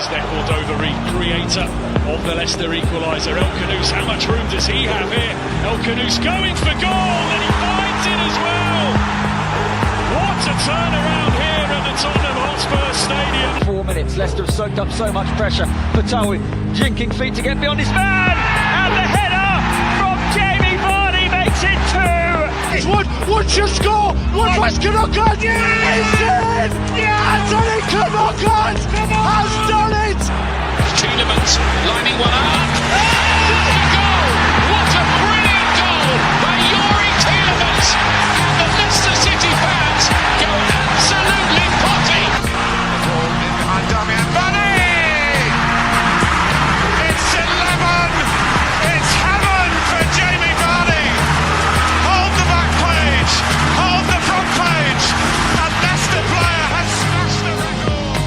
is their Cordova creator of the Leicester equaliser. El Khanous, how much room does he have here? El Khanous going for goal, and he finds it as well. What a turnaround here at the Tottenham Hotspur Stadium. 4 minutes, Leicester have soaked up so much pressure. Fatawi jinking feet to get beyond his man, and the header from Jamie Vardy makes it 2. It's Wood should score. Wood Knockout. Yes! Yes! Anthony Knockout has done it. Tielemans lining one up. What a goal! What a brilliant goal by Yuri Tielemans! And the Leicester City fans go absolutely potty. The ball in behind Damian Vardy. It's 11. It's heaven for Jamie Vardy. Hold the back page. Hold the front page. A Leicester player has smashed the record.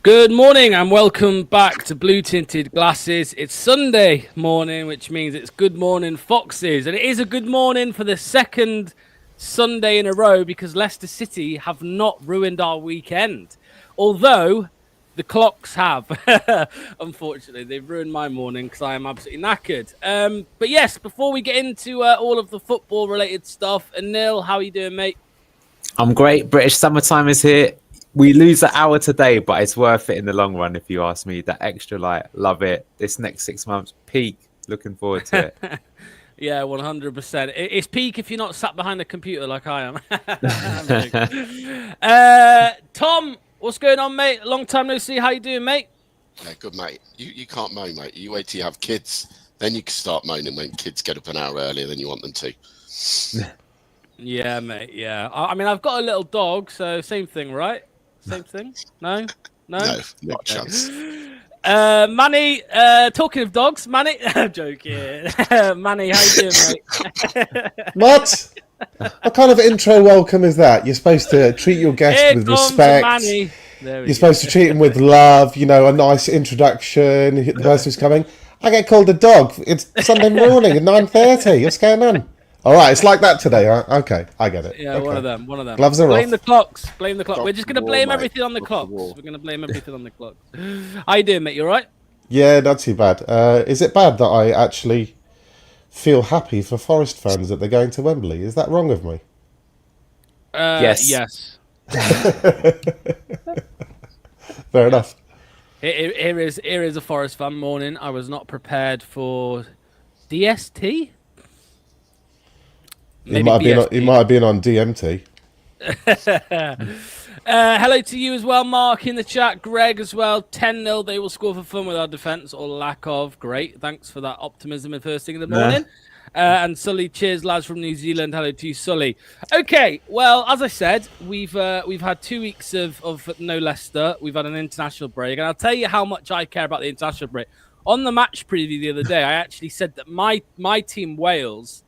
Good morning and welcome back to Blue Tinted Glasses. It's Sunday morning, which means it's Good Morning Foxes. And it is a good morning for the second Sunday in a row because Leicester City have not ruined our weekend. Although the clocks have. Unfortunately, they've ruined my morning because I am absolutely knackered. But yes, before we get into all of the football related stuff, Anil, how are you doing, mate? I'm great. British summertime is here. We lose an hour today, but it's worth it in the long run, if you ask me. That extra light, love it. This next 6 months, peak. Looking forward to it. Yeah, 100%. It's peak if you're not sat behind a computer like I am. Tom, what's going on, mate? Long time no see. How you doing, mate? Yeah, good, mate. You can't moan, mate. You wait till you have kids, then you can start moaning when kids get up an hour earlier than you want them to. Yeah, mate, yeah. I mean, I've got a little dog, so same thing, right? Same thing? No? No, not a chance. Manny, talking of dogs, Manny, I'm joking. Manny, how you doing, mate? What? What kind of intro welcome is that? You're supposed to treat your guest with respect. You're supposed to treat him with love, you know, a nice introduction, the person who's coming. I get called a dog. It's Sunday morning at 9:30. What's going on? All right, it's like that today. Huh? Okay, I get it. Yeah, okay. one of them. Gloves are blame off. The clocks. Blame the clock. Clock We're just going to war, blame mate. everything on the Clock clocks. war. We're going to blame everything on the clocks. How you doing, mate? You all right? Yeah, not too bad. Is it bad that I actually feel happy for Forest fans that they're going to Wembley? Is that wrong of me? Yes. Yes. Fair enough. Here is a Forest fan morning. I was not prepared for DST. He might have been on DMT. Hello to you as well, Mark, in the chat. Greg as well. 10-0. They will score for fun with our defence or lack of. Great. Thanks for that optimism and first thing in the morning. And Sully, cheers, lads from New Zealand. Hello to you, Sully. Okay, well, as I said, we've had 2 weeks of no Leicester. We've had an international break. And I'll tell you how much I care about the international break. On the match preview the other day, I actually said that my team, Wales,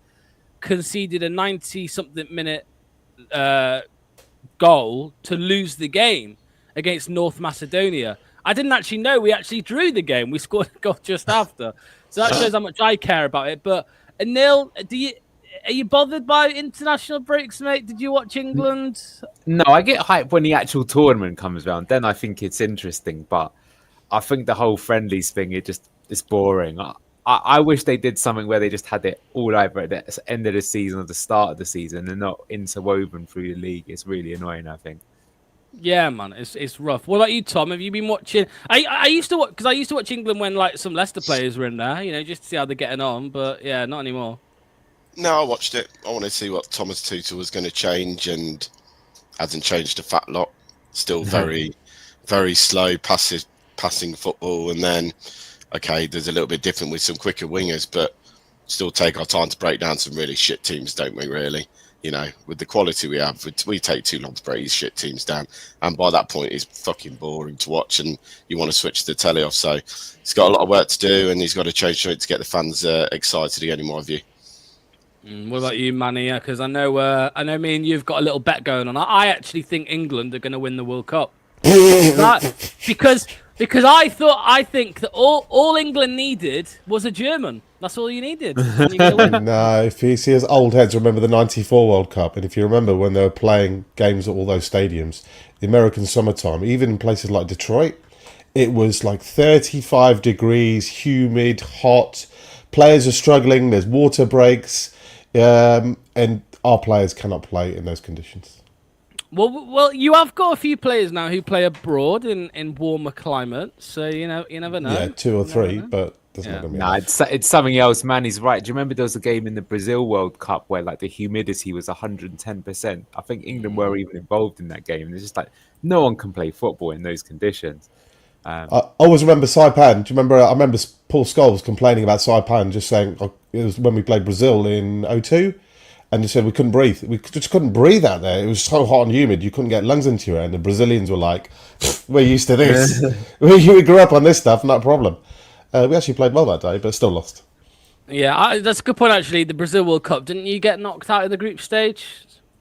conceded a 90-something minute goal to lose the game against North Macedonia. I didn't actually know we actually drew the game. We scored a goal just after. So that shows how much I care about it. But Anil, are you bothered by international breaks, mate? Did you watch England? No, I get hyped when the actual tournament comes around. Then I think it's interesting. But I think the whole friendlies thing, it's boring. I wish they did something where they just had it all over at the end of the season or the start of the season and not interwoven through the league. It's really annoying, I think. Yeah, man, it's rough. What about you, Tom? Have you been watching? I used to watch because I used to watch England when like some Leicester players were in there, you know, just to see how they're getting on. But yeah, not anymore. No, I watched it. I wanted to see what Thomas Tuchel was going to change, and hasn't changed a fat lot. Still very, very slow passing football, and then. Okay, there's a little bit different with some quicker wingers, but still take our time to break down some really shit teams, don't we, really? You know, with the quality we have, we take too long to break these shit teams down. And by that point, it's fucking boring to watch and you want to switch the telly off. So he's got a lot of work to do and he's got to change something to get the fans excited again, in my view. What about you, Manny? Because I know me and you've got a little bet going on. I actually think England are going to win the World Cup. Because I think that all England needed was a German. That's all you needed. And you get a win. No, if you see us old heads, remember the '94 World Cup, and if you remember when they were playing games at all those stadiums, the American summertime, even in places like Detroit, it was like 35 degrees, humid, hot. Players are struggling. There's water breaks, and our players cannot play in those conditions. Well, you have got a few players now who play abroad in warmer climates, so you never know. Yeah, 2 or 3, but doesn't matter. Nah, it's something else. Manny's right. Do you remember there was a game in the Brazil World Cup where like the humidity was 110%? I think England were even involved in that game. It's just like no one can play football in those conditions. I always remember Saipan. Do you remember? I remember Paul Scholes complaining about Saipan, just saying it was when we played Brazil in '02. And he said we couldn't breathe. We just couldn't breathe out there. It was so hot and humid. You couldn't get lungs into your air. And the Brazilians were like, we're used to this. we grew up on this stuff, not a problem. We actually played well that day, but still lost. Yeah, that's a good point, actually. The Brazil World Cup, didn't you get knocked out of the group stage?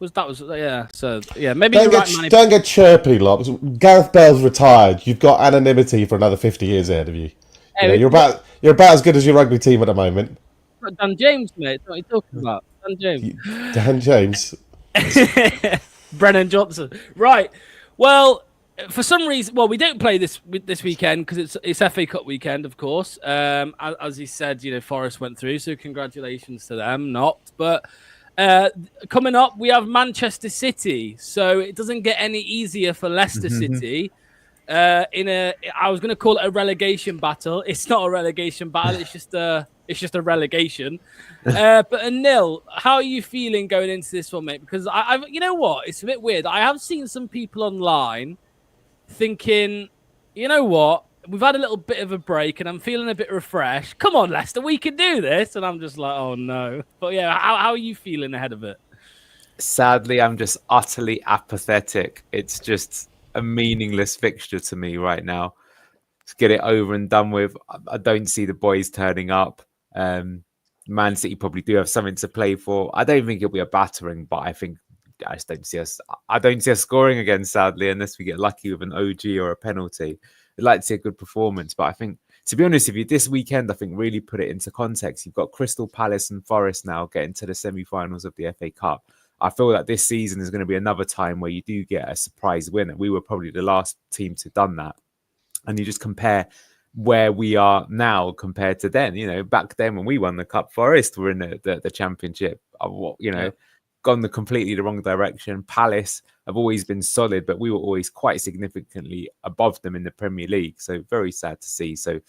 Yeah. So, yeah, maybe Don't get chirpy, Locks. Gareth Bale's retired. You've got anonymity for another 50 years ahead of you. You're about as good as your rugby team at the moment. Dan James, mate. What are you talking about? Dan James. Dan James. Brennan Johnson. Right. Well, for some reason, we don't play this weekend because it's FA Cup weekend, of course. As he said, Forest went through, so congratulations to them. But coming up, we have Manchester City, so it doesn't get any easier for Leicester City. I was going to call it a relegation battle. It's not a relegation battle. It's just a relegation. But Anil, how are you feeling going into this one, mate? Because you know what? It's a bit weird. I have seen some people online thinking, you know what? We've had a little bit of a break and I'm feeling a bit refreshed. Come on, Leicester, we can do this. And I'm just like, oh no. But yeah, how are you feeling ahead of it? Sadly, I'm just utterly apathetic. It's just a meaningless fixture to me right now. Let's get it over and done with. I don't see the boys turning up. Man City probably do have something to play for. I don't think it'll be a battering, but I just don't see us. I don't see us scoring again, sadly, unless we get lucky with an OG or a penalty. I'd like to see a good performance, but I think, to be honest with you, this weekend, I think really put it into context. You've got Crystal Palace and Forest now getting to the semi-finals of the FA Cup. I feel that this season is going to be another time where you do get a surprise win, and we were probably the last team to done that. And you just compare where we are now compared to then. Back then when we won the Cup, Forest were in the Championship. Gone completely the wrong direction. Palace have always been solid, but we were always quite significantly above them in the Premier League. So very sad to see. So,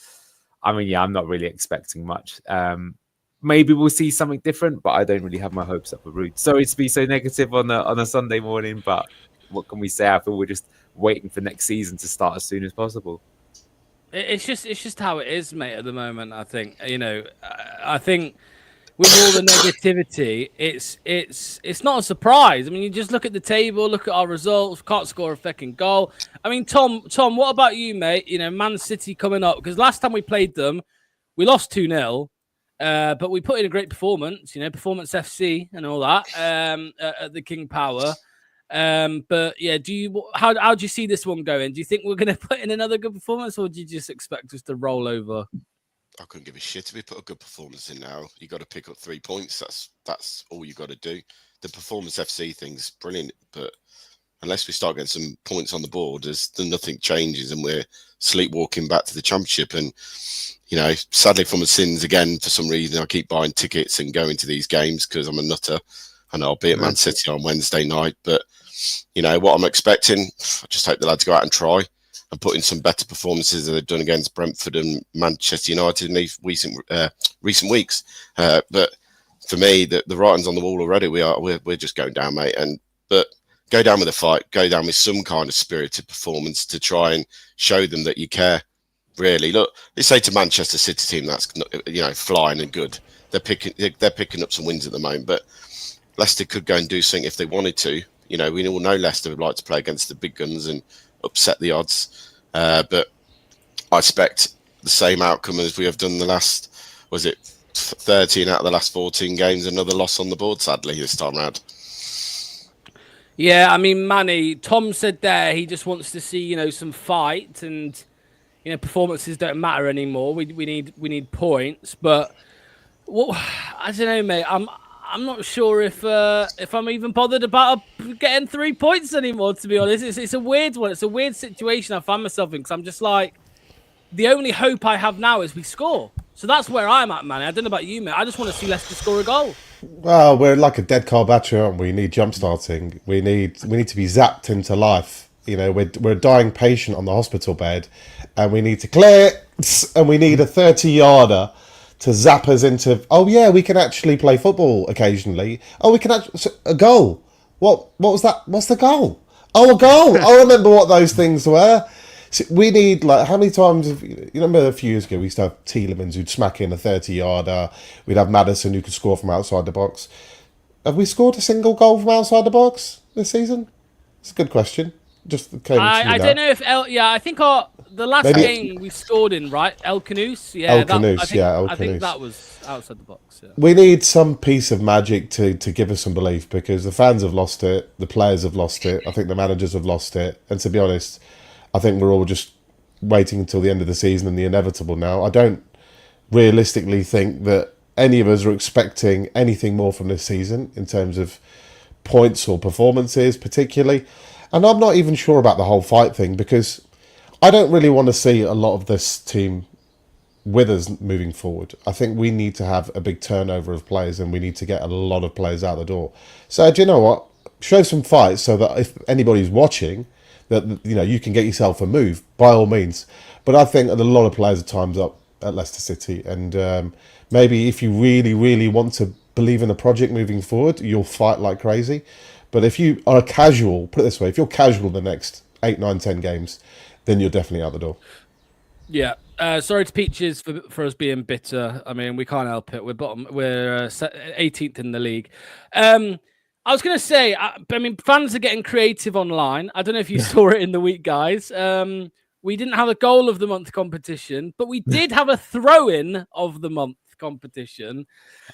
I'm not really expecting much. Maybe we'll see something different, but I don't really have my hopes up with Rude. Sorry to be so negative on a Sunday morning, but what can we say? I feel we're just waiting for next season to start as soon as possible. It's just how it is, mate, at the moment. I think, I think with all the negativity, it's not a surprise. You just look at the table, look at our results, can't score a fucking goal. Tom, what about you, mate? Man City coming up, because last time we played them, we lost 2-0. But we put in a great performance, Performance FC and all that at the King Power. But yeah, how do you see this one going? Do you think we're going to put in another good performance, or do you just expect us to roll over? I couldn't give a shit if we put a good performance in now. You got to pick up 3 points. That's all you got to do. The Performance FC thing's brilliant, but unless we start getting some points on the board, nothing changes, and we're sleepwalking back to the Championship. And sadly for my sins again, for some reason, I keep buying tickets and going to these games because I'm a nutter, and I'll be at Man City on Wednesday night. But what I'm expecting, I just hope the lads go out and try and put in some better performances that they've done against Brentford and Manchester United in these recent weeks. But for me, the writing's on the wall already. We're just going down, mate. But go down with a fight. Go down with some kind of spirited performance to try and show them that you care. Really, look. They say to Manchester City team that's flying and good. They're picking up some wins at the moment, but Leicester could go and do something if they wanted to. We all know Leicester would like to play against the big guns and upset the odds. But I expect the same outcome as we have done the last, 13 out of the last 14 games, another loss on the board, sadly, this time round. Yeah, Manny, Tom said there he just wants to see, some fight, and performances don't matter anymore. We need points, but Well, I don't know, mate. I'm not sure if I'm even bothered about getting 3 points anymore. To be honest, it's a weird one. It's a weird situation I find myself in because I'm just like, the only hope I have now is we score. So that's where I'm at, man. I don't know about you, mate. I just want to see Leicester score a goal. Well, we're like a dead car battery, aren't we? We need jump starting. We need to be zapped into life. You know, we're a dying patient on the hospital bed, and we need to clear, and we need a 30-yarder to zap us into. Oh yeah, we can actually play football occasionally. Oh, we can actually a goal. What was that? What's the goal? Oh, a goal. I remember what those things were. So we need, like, how many times you remember a few years ago we used to have Tielemans who'd smack in a 30-yarder. We'd have Maddison who could score from outside the box. Have we scored a single goal from outside the box this season? It's a good question. Just came to me I don't know if I think the last game we scored in, right? El Canoes. Yeah, El Canoes, I think that was outside the box. Yeah. We need some piece of magic to give us some belief, because the fans have lost it, the players have lost it, I think the managers have lost it, and to be honest, I think we're all just waiting until the end of the season and the inevitable now. I don't realistically think that any of us are expecting anything more from this season in terms of points or performances particularly. And I'm not even sure about the whole fight thing, because I don't really want to see a lot of this team with us moving forward. I think we need to have a big turnover of players, and we need to get a lot of players out the door. So do you know what? Show some fight so that if anybody's watching, that you can get yourself a move by all means. But I think that a lot of players are time's up at Leicester City, and maybe if you really, really want to believe in a project moving forward, you'll fight like crazy. But if you are casual, put it this way, if you're casual the next 8, 9, 10 games, then you're definitely out the door. Yeah. Sorry to Peaches for us being bitter. I mean, we can't help it. We're 18th in the league. I was going to say, I mean, fans are getting creative online. I don't know if you saw it in the week, guys. We didn't have a goal of the month competition, but we did have a throw-in of the month competition.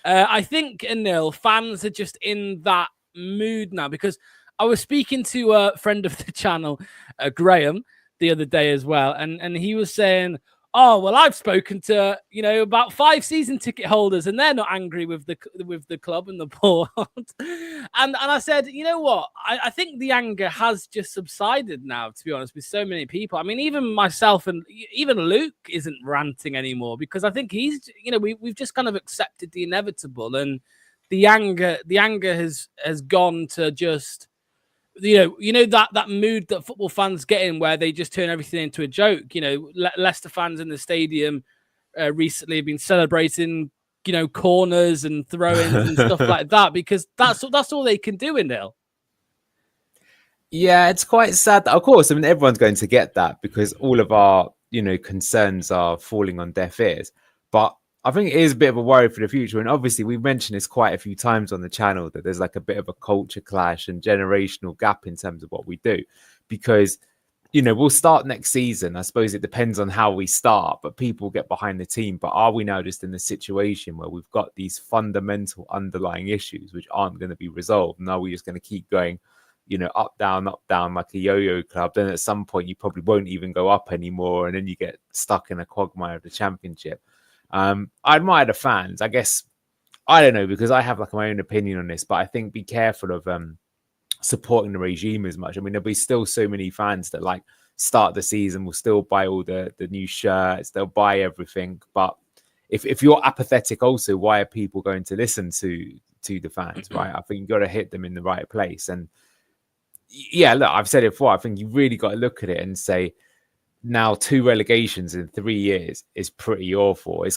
I think, Anil, fans are just in that mood now, because I was speaking to a friend of the channel, Graham, the other day as well, and he was saying, oh, well, I've spoken to, about 5 season ticket holders, and they're not angry with the club and the board. and I said, you know what? I think the anger has just subsided now, to be honest, with so many people. I mean, even myself and even Luke isn't ranting anymore, because I think he's, we've just kind of accepted the inevitable, and the anger has gone to just, that mood that football fans get in, where they just turn everything into a joke. Leicester fans in the stadium recently have been celebrating, corners and throw-ins and stuff like that, because that's all they can do in Nil. Yeah, it's quite sad. Of course, I mean, everyone's going to get that, because all of our, concerns are falling on deaf ears. But I think it is a bit of a worry for the future. And obviously, we've mentioned this quite a few times on the channel, that there's like a bit of a culture clash and generational gap in terms of what we do. Because, we'll start next season. I suppose it depends on how we start, but people get behind the team. But are we now just in the situation where we've got these fundamental underlying issues which aren't going to be resolved? And are we just going to keep going, up, down, like a yo-yo club? Then at some point, you probably won't even go up anymore. And then you get stuck in a quagmire of the Championship. I admire the fans. I guess, I don't know, because I have like my own opinion on this, but I think be careful of supporting the regime as much. I mean, there'll be still so many fans that like start the season, will still buy all the new shirts, they'll buy everything. But if you're apathetic also, why are people going to listen to the fans, right? I think you've got to hit them in the right place. And yeah, look, I've said it before, I think you really got to look at it and say, now 2 relegations in 3 years is pretty awful. It's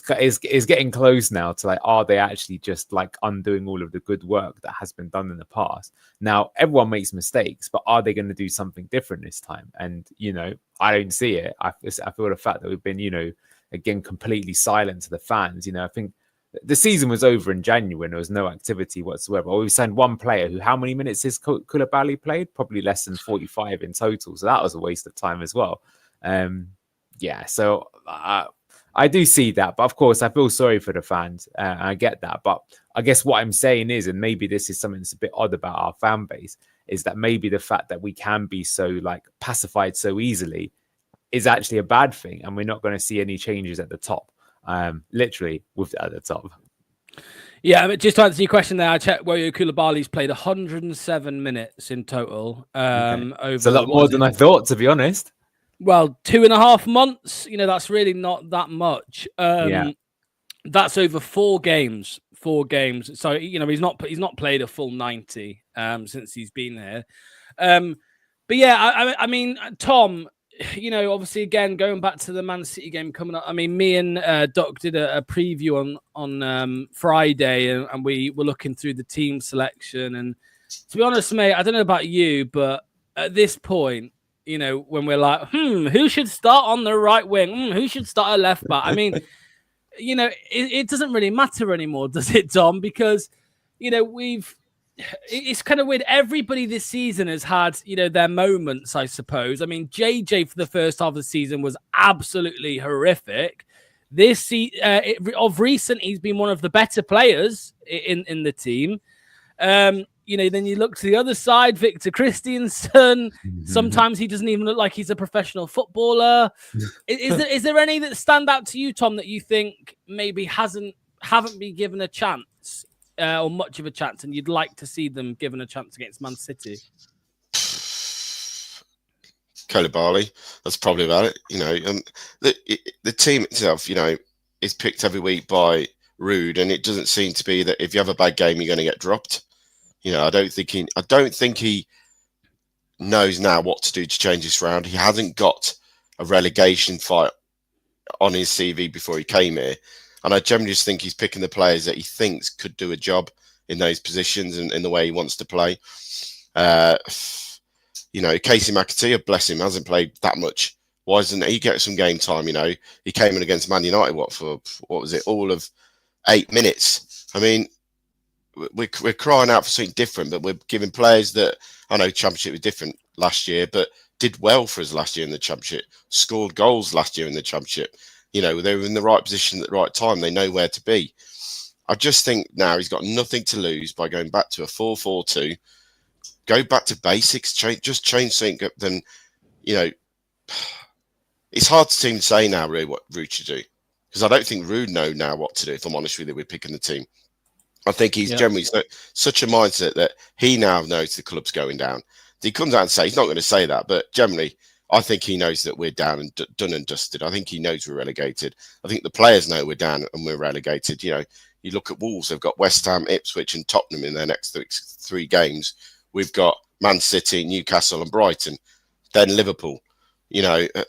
getting close now to like, are they actually just like undoing all of the good work that has been done in the past? Now, everyone makes mistakes, but are they going to do something different this time? And, I don't see it. I feel the fact that we've been, again, completely silent to the fans. I think the season was over in January and there was no activity whatsoever. Well, we signed one player who, how many minutes has Koulibaly played? Probably less than 45 in total. So that was a waste of time as well. So I do see that, but of course I feel sorry for the fans. I get that, but I guess what I'm saying is, and maybe this is something that's a bit odd about our fan base, is that maybe the fact that we can be so like pacified so easily is actually a bad thing, and we're not going to see any changes at the top. Literally at the top. Yeah, but just to answer your question there, I checked Woyo Koulibaly's played 107 minutes in total. Over It's a lot more than I thought, to be honest. Well, 2.5 months. That's really not that much. Yeah. That's over 4 games. 4 games. So he's not played a full 90 since he's been here. But yeah, I mean, Tom, obviously, again, going back to the Man City game coming up, I mean, me and Doc did a preview on Friday, and we were looking through the team selection. And to be honest, mate, I don't know about you, but at this point, when we're like, who should start on the right wing? Who should start at left back? I mean, it doesn't really matter anymore, does it, Tom? Because, it's kind of weird. Everybody this season has had, their moments, I suppose. I mean, JJ for the first half of the season was absolutely horrific. Of recent, he's been one of the better players in the team. Then you look to the other side, Victor Christiansen. Sometimes he doesn't even look like he's a professional footballer. Is there any that stand out to you, Tom, that you think maybe haven't been given a chance? Or much of a chance, and you'd like to see them given a chance against Man City? Koulibaly, that's probably about it. The team itself, is picked every week by Rude, and it doesn't seem to be that if you have a bad game, you're going to get dropped. I don't think he knows now what to do to change this round. He hasn't got a relegation fight on his CV before he came here. And I generally just think he's picking the players that he thinks could do a job in those positions and in the way he wants to play. Casey McAteer, bless him, hasn't played that much. Why doesn't he get some game time? He came in against Man United, all of 8 minutes. I mean, we're crying out for something different, but we're giving players that, I know Championship was different last year, but did well for us last year in the Championship, scored goals last year in the Championship. They were in the right position at the right time. They know where to be. I just think now he's got nothing to lose by going back to a 4-4-2. Go back to basics. Just change something. Then, it's hard to seem to say now really what Rude should do, because I don't think Rude know now what to do. If I'm honest with you, we're picking the team. I think he's generally such a mindset that he now knows the club's going down. He comes out and say he's not going to say that, but generally, I think he knows that we're down and done and dusted. I think he knows we're relegated. I think the players know we're down and we're relegated. You look at Wolves, they've got West Ham, Ipswich and Tottenham in their next 3 games. We've got Man City, Newcastle and Brighton. Then Liverpool. It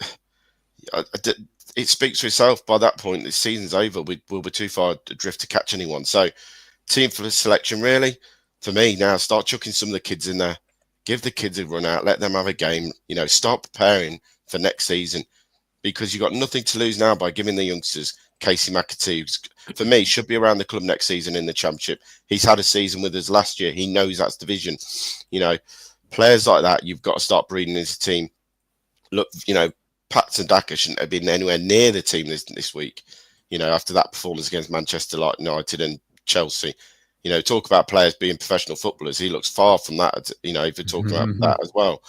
speaks for itself by that point. The season's over. We'll be too far adrift to catch anyone. So team for the selection, really, for me now, start chucking some of the kids in there. Give the kids a run out, let them have a game, start preparing for next season, because you've got nothing to lose now by giving the youngsters Casey McAtee, for me, should be around the club next season in the Championship. He's had a season with us last year. He knows that's division. Players like that, you've got to start breeding into the team. Look, Pats and Daka shouldn't have been anywhere near the team this week, after that performance against Manchester United and Chelsea. Talk about players being professional footballers. He looks far from that, if you're talking about that as well.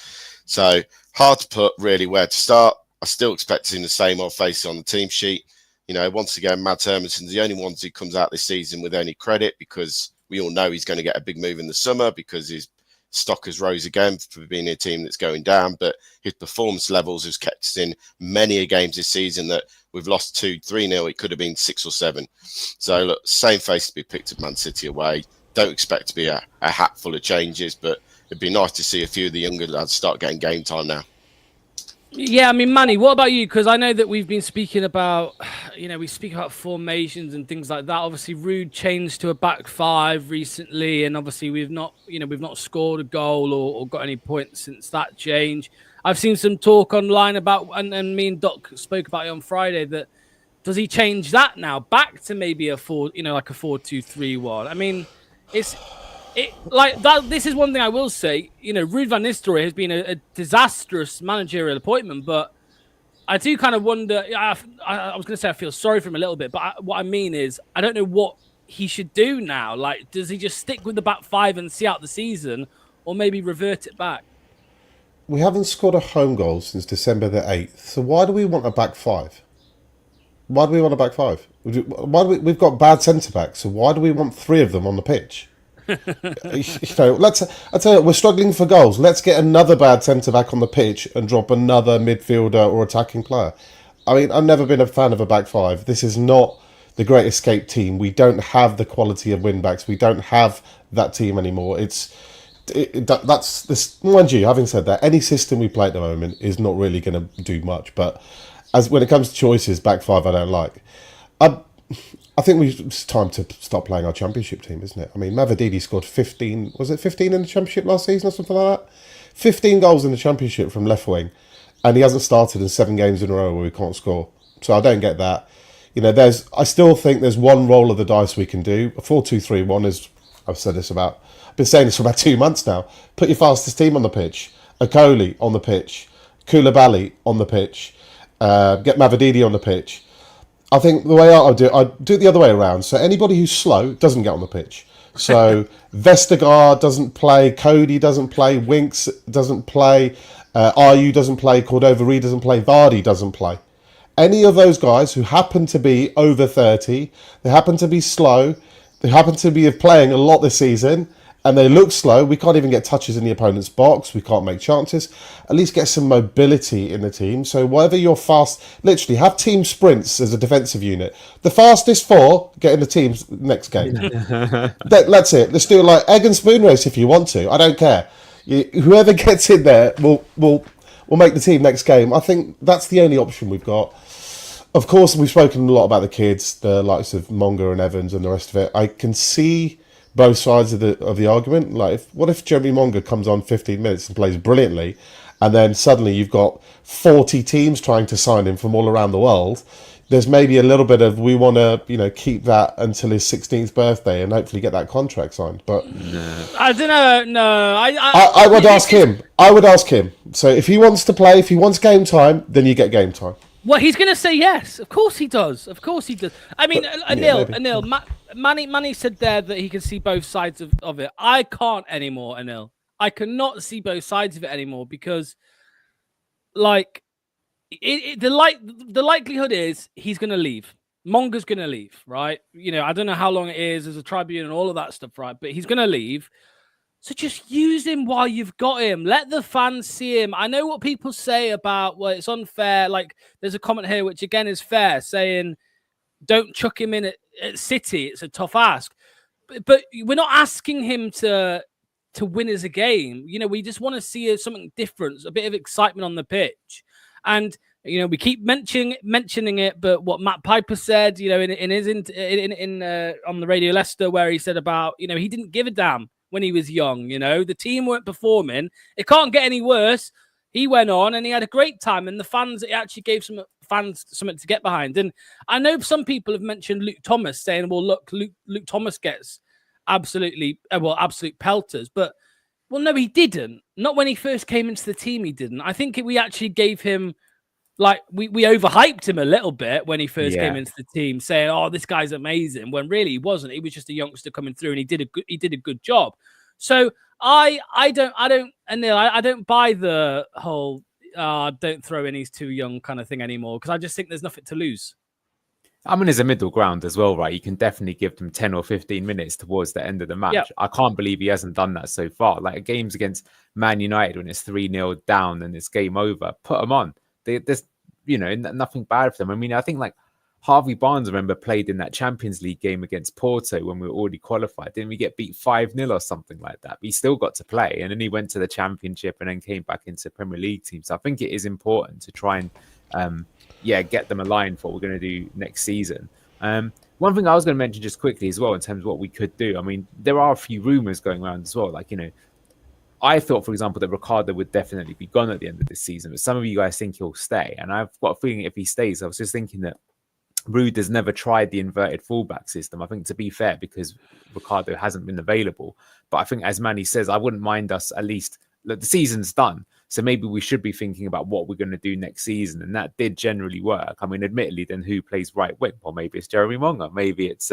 So hard to put really where to start. I still expect to see the same old faces on the team sheet. Once again, Mads Hermansen's the only one who comes out this season with any credit, because we all know he's going to get a big move in the summer because his stock has rose again for being a team that's going down. But his performance levels has kept us in many a games this season that we've lost 2-3-0. It could have been 6 or 7. So look, same face to be picked at Man City away. Don't expect to be a hat full of changes, but it'd be nice to see a few of the younger lads start getting game time now. Yeah, I mean, Manny, what about you? Because I know that we've been speaking about, we speak about formations and things like that. Obviously, Rude changed to a back 5 recently, and obviously we've not scored a goal or got any points since that change. I've seen some talk online about, and me and Doc spoke about it on Friday, that does he change that now back to maybe a 4-2-3-1? I mean, this is one thing I will say. Ruud van Nistelrooy has been a disastrous managerial appointment, but I do kind of wonder. I was going to say I feel sorry for him a little bit, but what I mean is I don't know what he should do now. Like, does he just stick with the back 5 and see out the season, or maybe revert it back? We haven't scored a home goal since December the 8th, so why do we want a back 5? Why do we want a back five? We've got bad centre backs, so why do we want 3 of them on the pitch? I tell you, we're struggling for goals. Let's get another bad centre back on the pitch and drop another midfielder or attacking player. I mean, I've never been a fan of a back five. This is not the Great Escape team. We don't have the quality of win backs. We don't have that team anymore. That's this. Mind you, having said that, any system we play at the moment is not really going to do much. But when it comes to choices, back five I don't like. I think it's time to stop playing our championship team, isn't it? I mean, Mavididi scored 15. Was it 15 in the championship last season or something like that? 15 goals in the championship from left wing, and he hasn't started in 7 games in a row where we can't score. So I don't get that. I still think there's one roll of the dice we can do. A 4-2-3-1 is. I've been saying this for about 2 months now. Put your fastest team on the pitch. Okoli on the pitch. Koulibaly on the pitch. Get Mavididi on the pitch. I think the way I'd do it the other way around. So anybody who's slow doesn't get on the pitch. So Vestergaard doesn't play, Cody doesn't play, Winks doesn't play, Ayew doesn't play, Cordova-Reid doesn't play, Vardy doesn't play. Any of those guys who happen to be over 30, they happen to be slow, they happen to be playing a lot this season, and they look slow. We can't even get touches in the opponent's box. We can't make chances. At least get some mobility in the team. So whatever you're fast, literally have team sprints as a defensive unit. The fastest 4 get in the team's next game. That's it. Let's do it like egg and spoon race if you want to. I don't care. Whoever gets in there will make the team next game. I think that's the only option we've got. Of course, we've spoken a lot about the kids, the likes of Monga and Evans and the rest of it. I can see both sides of the argument. Like, what if Jeremy Monga comes on 15 minutes and plays brilliantly, and then suddenly you've got 40 teams trying to sign him from all around the world? There's maybe a little bit of we want to, keep that until his 16th birthday and hopefully get that contract signed. But I don't know. No, I would ask him. So if he wants to play, if he wants game time, then you get game time. Well, he's going to say yes. Of course he does. I mean, Anil, Manny said there that he can see both sides of it. I can't anymore, Anil. I cannot see both sides of it anymore because, like, the likelihood is he's going to leave. Monga's going to leave, right? I don't know how long it is as a tribune and all of that stuff, right? But he's going to leave. So just use him while you've got him. Let the fans see him. I know what people say about, well, it's unfair. Like, there's a comment here, which again is fair, saying, don't chuck him in at City. It's a tough ask. But we're not asking him to win us a game. We just want to see something different, a bit of excitement on the pitch. And, we keep mentioning it, but what Matt Piper said, in his on the Radio Leicester, where he said about, he didn't give a damn when he was young. The team weren't performing. It can't get any worse. He went on and he had a great time, and the fans, it actually gave some fans something to get behind. And I know some people have mentioned Luke Thomas, saying, well, look, Luke Thomas gets absolute pelters. But, well, no, he didn't. Not when he first came into the team, he didn't. I think we actually gave him, like, we overhyped him a little bit when he first came into the team, saying, oh, this guy's amazing, when really he wasn't. He was just a youngster coming through, and he did a good job. So I don't buy the whole don't throw in, he's too young kind of thing anymore, because I just think there's nothing to lose. I mean, there's a middle ground as well, right? You can definitely give them 10 or 15 minutes towards the end of the match. Yep. I can't believe he hasn't done that so far. Like, games against Man United when it's 3-0 down and it's game over, put them on. There's, nothing bad for them. I mean, I think, like, Harvey Barnes, I remember, played in that Champions League game against Porto when we were already qualified. Didn't we get beat 5-0 or something like that? But he still got to play. And then he went to the Championship and then came back into Premier League team. So I think it is important to try and, get them aligned for what we're going to do next season. One thing I was going to mention just quickly as well, in terms of what we could do. I mean, there are a few rumours going around as well. Like, I thought, for example, that Ricardo would definitely be gone at the end of this season. But some of you guys think he'll stay. And I've got a feeling if he stays, I was just thinking that Rude has never tried the inverted fullback system. I think, to be fair, because Ricardo hasn't been available. But I think, as Manny says, I wouldn't mind us at least. Look, the season's done, so maybe we should be thinking about what we're going to do next season. And that did generally work. I mean, admittedly, then who plays right wing? Or maybe it's Jeremy Monga. Maybe it's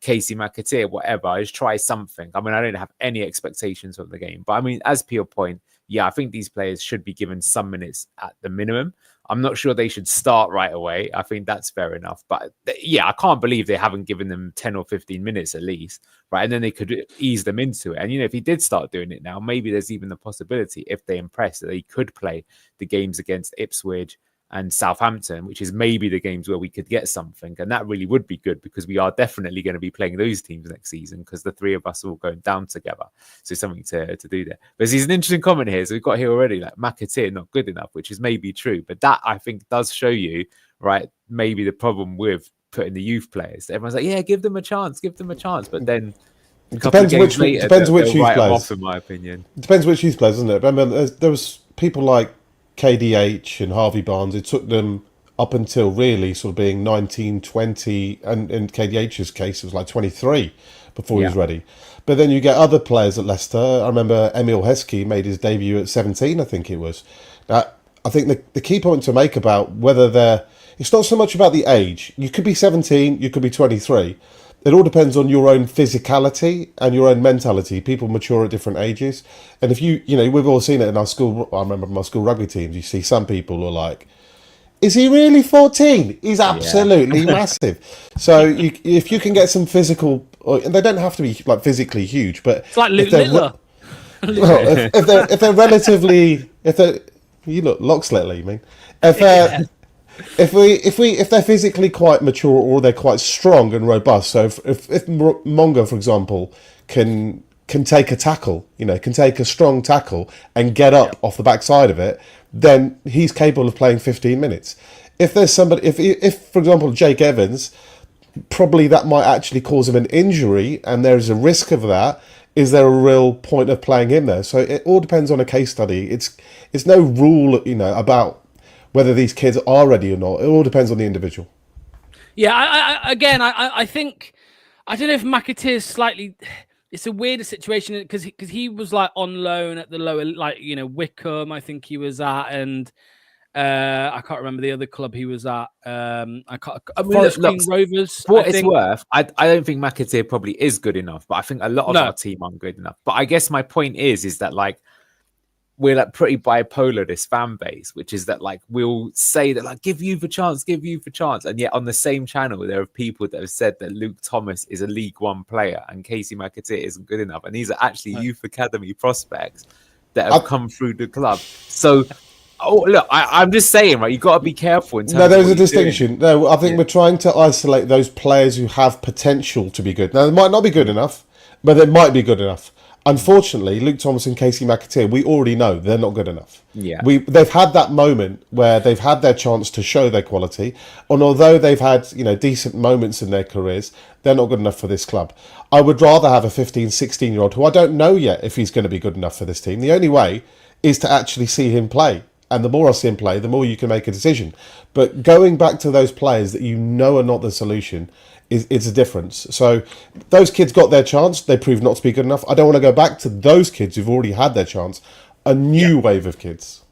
Casey McAteer, whatever. I just try something. I mean, I don't have any expectations of the game. But I mean, as per your point, yeah, I think these players should be given some minutes at the minimum. I'm not sure they should start right away. I think that's fair enough. But yeah, I can't believe they haven't given them 10 or 15 minutes at least, right? And then they could ease them into it. And, if he did start doing it now, maybe there's even the possibility, if they impress, that they could play the games against Ipswich and Southampton, which is maybe the games where we could get something. And that really would be good, because we are definitely going to be playing those teams next season, because the three of us are all going down together. So something to do there. But there's an interesting comment here. So we've got here already, like McAteer not good enough, which is maybe true. But that, I think, does show you, right, maybe the problem with putting the youth players. Everyone's like, yeah, give them a chance. But then depends which youth players. Off, in my opinion. It depends which youth players, doesn't it? Remember, there was people like KDH and Harvey Barnes. It took them up until really sort of being 19, 20, and in KDH's case, it was like 23 before he was ready. But then you get other players at Leicester. I remember Emil Heskey made his debut at 17, I think it was. I think the key point to make about whether it's not so much about the age. You could be 17, you could be 23. It all depends on your own physicality and your own mentality. People mature at different ages. And if we've all seen it in our school. I remember my school rugby teams. You see some people who are like, is he really 14? He's absolutely massive. So if you can get some physical, and they don't have to be like physically huge, but it's like Luke Littler. If they're relatively, you look Loxley, you mean? If they're physically quite mature, or they're quite strong and robust. So if Mongo, for example, can take a tackle, can take a strong tackle and get up off the backside of it, then he's capable of playing 15 minutes. If there's somebody, if for example Jake Evans, probably that might actually cause him an injury, and there's a risk of that. Is there a real point of playing him there? So it all depends on a case study. It's no rule, about whether these kids are ready or not. It all depends on the individual. Yeah, I think, I don't know if McAteer's slightly, it's a weirder situation, because he was like on loan at the lower, like, Wickham, I think he was at, and I can't remember the other club he was at. Forest Green Rovers. For what it's worth, I don't think McAteer probably is good enough, but I think a lot of our team aren't good enough. But I guess my point is that, like, we're like pretty bipolar, this fan base, which is that, like, we'll say that, like, give youth a chance, and yet on the same channel there are people that have said that Luke Thomas is a League One player and Casey McAteer isn't good enough, and these are actually youth academy prospects that have come through the club. So look, I'm just saying, right, you've got to be careful in terms No, there's a distinction. No, I think we're trying to isolate those players who have potential to be good. Now, they might not be good enough, but they might be good enough. Unfortunately, Luke Thomas and Casey McAteer, we already know they're not good enough. Yeah, they've had that moment where they've had their chance to show their quality, and although they've had decent moments in their careers, they're not good enough for this club. I would rather have a 15, 16-year-old who I don't know yet if he's going to be good enough for this team. The only way is to actually see him play, and the more I see him play, the more you can make a decision. But going back to those players that are not the solution, it's a difference. So those kids got their chance. They proved not to be good enough. I don't want to go back to those kids who've already had their chance. A new wave of kids.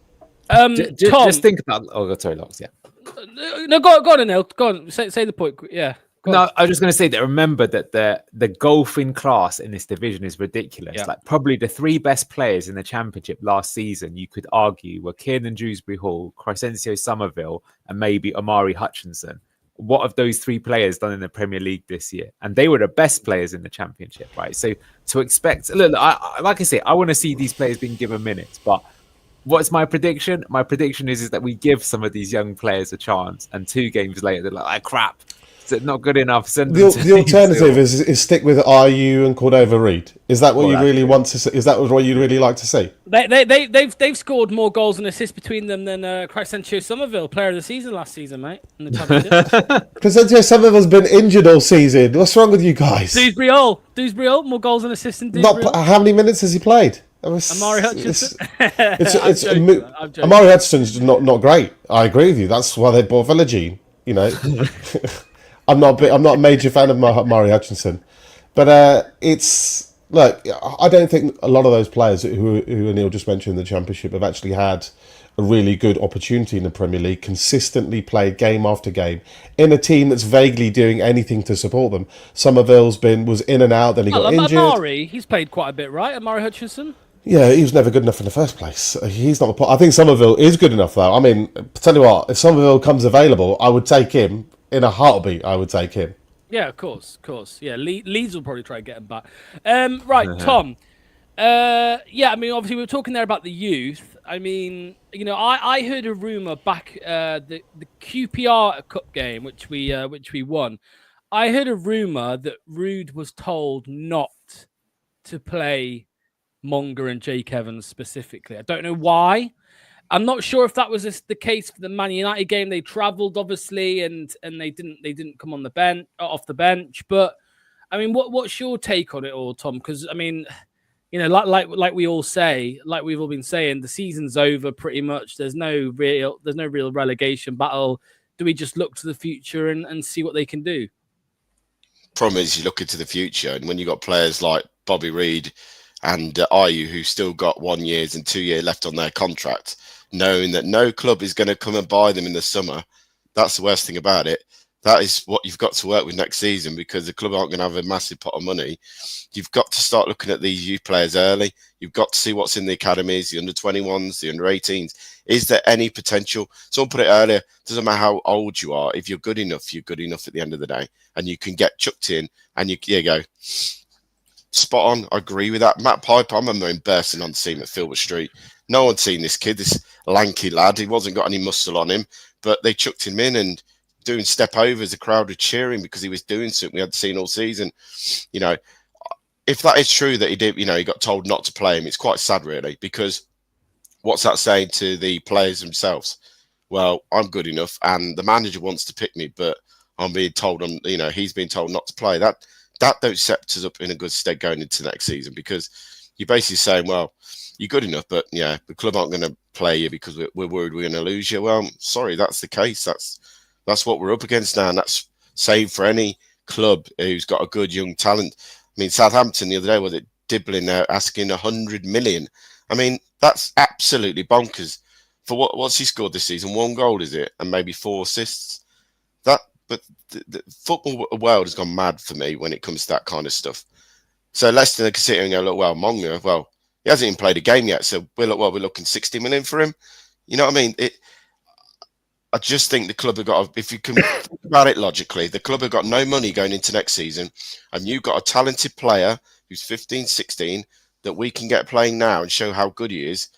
Tom, just think about. Oh, sorry, Lox. Yeah. No, go on, Anil. Go on. Say the point. Yeah. No, I was just going to say that. Remember that the golfing class in this division is ridiculous. Yeah. Like, probably the three best players in the championship last season, you could argue, were Kiernan Dewsbury Hall, Crescencio Somerville, and maybe Amari Hutchinson. What have those three players done in the Premier League this year? And they were the best players in the Championship, right? So to expect, look, like I say, I want to see these players being given minutes. But what's my prediction? My prediction is that we give some of these young players a chance, and 2 games later they're like, crap, it's not good enough. The alternative is stick with Ayew and Cordova Reid. Is that what you really want to see? Is that what you'd really like to see? They've scored more goals and assists between them than Crescencio Somerville, player of the season last season, mate, in the Championship. Crescencio Somerville's been injured all season. What's wrong with you guys? Dewsbury Hall, more goals and assists than Dewsbury Hall. How many minutes has he played? Amari Hutchinson. Amari Hutchinson's not great. I agree with you. That's why they bought Villagine. I'm not a major fan of Amari Hutchinson, but look. I don't think a lot of those players who Anil just mentioned in the Championship have actually had a really good opportunity in the Premier League. Consistently played game after game in a team that's vaguely doing anything to support them. Somerville's was in and out, then he got injured. Amari, he's played quite a bit, right? Amari Hutchinson. Yeah, he was never good enough in the first place. He's not. I think Somerville is good enough, though. I mean, tell you what, if Somerville comes available, I would take him in a heartbeat. I would take him. Yeah, of course. Yeah, Leeds will probably try and get him back. Right, Tom. Yeah, I mean, obviously we were talking there about the youth. I mean, you know, I heard a rumor back the QPR Cup game, which we won. I heard a rumor that Rude was told not to play Monger and Jake Evans specifically. I don't know why. I'm not sure if that was the case for the Man United game. They travelled obviously, and they didn't come on the bench off the bench. But I mean, what's your take on it all, Tom? Because I mean, you know, like we all say, like we've all been saying, the season's over pretty much. There's no real relegation battle. Do we just look to the future and see what they can do? Problem is, you look into the future, and when you got players like Bobby Reid and Ayew, who still got 1 year and 2 year left on their contract, knowing that no club is going to come and buy them in the summer, that's the worst thing about it. That is what you've got to work with next season, because the club aren't going to have a massive pot of money. You've got to start looking at these youth players early. You've got to see what's in the academies, the under-21s, the under-18s. Is there any potential? Someone put it earlier, doesn't matter how old you are. If you're good enough, you're good enough at the end of the day. And you can get chucked in and you go. Spot on. I agree with that. Matt Piper, I remember him bursting on the scene at Filbert Street. No one's seen this kid, this lanky lad. He wasn't got any muscle on him, but they chucked him in and doing step overs. The crowd were cheering because he was doing something we hadn't seen all season. You know, if that is true that he did, you know, he got told not to play him, it's quite sad, really, because what's that saying to the players themselves? Well, I'm good enough and the manager wants to pick me, but I'm being told, you know, he's being told not to play. That don't set us up in a good stead going into next season, because you're basically saying, well, you're good enough, but yeah, the club aren't going to play you because we're worried we're going to lose you. Well, sorry, that's the case. That's what we're up against now, and that's same for any club who's got a good young talent. I mean, Southampton the other day, was it dibbling there asking 100 million? I mean, that's absolutely bonkers. For what's he scored this season? 1 goal, is it? And maybe 4 assists. But the football world has gone mad for me when it comes to that kind of stuff. So Leicester can sit here and go, look, well, Monger, well, he hasn't even played a game yet, so we're looking 60 million for him. You know what I mean? I just think the club have got, if you can think about it logically, the club have got no money going into next season, and you've got a talented player who's 15, 16 that we can get playing now and show how good he is.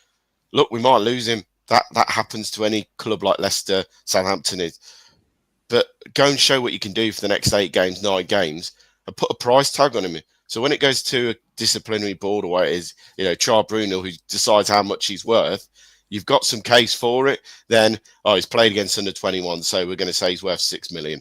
Look, we might lose him. That happens to any club like Leicester, Southampton is. But go and show what you can do for the next 8 games, 9 games, and put a price tag on him. So when it goes to a disciplinary board or what it is, you know, Charles Bruno, who decides how much he's worth, you've got some case for it, then, he's played against under 21, so we're going to say he's worth 6 million.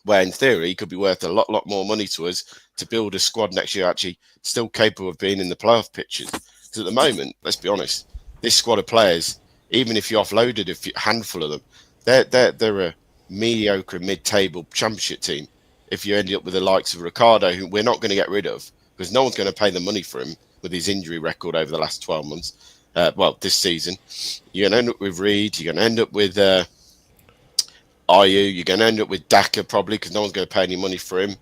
Where in theory, he could be worth a lot more money to us to build a squad next year actually still capable of being in the playoff pictures. Because at the moment, let's be honest, this squad of players, even if you offloaded a handful of them, they're a mediocre mid-table championship team. If you end up with the likes of Ricardo, who we're not going to get rid of, because no one's going to pay the money for him with his injury record over the last 12 months. This season, you're going to end up with Reid. You're going to end up with Ayew. You're going to end up with Daka probably, because no one's going to pay any money for him.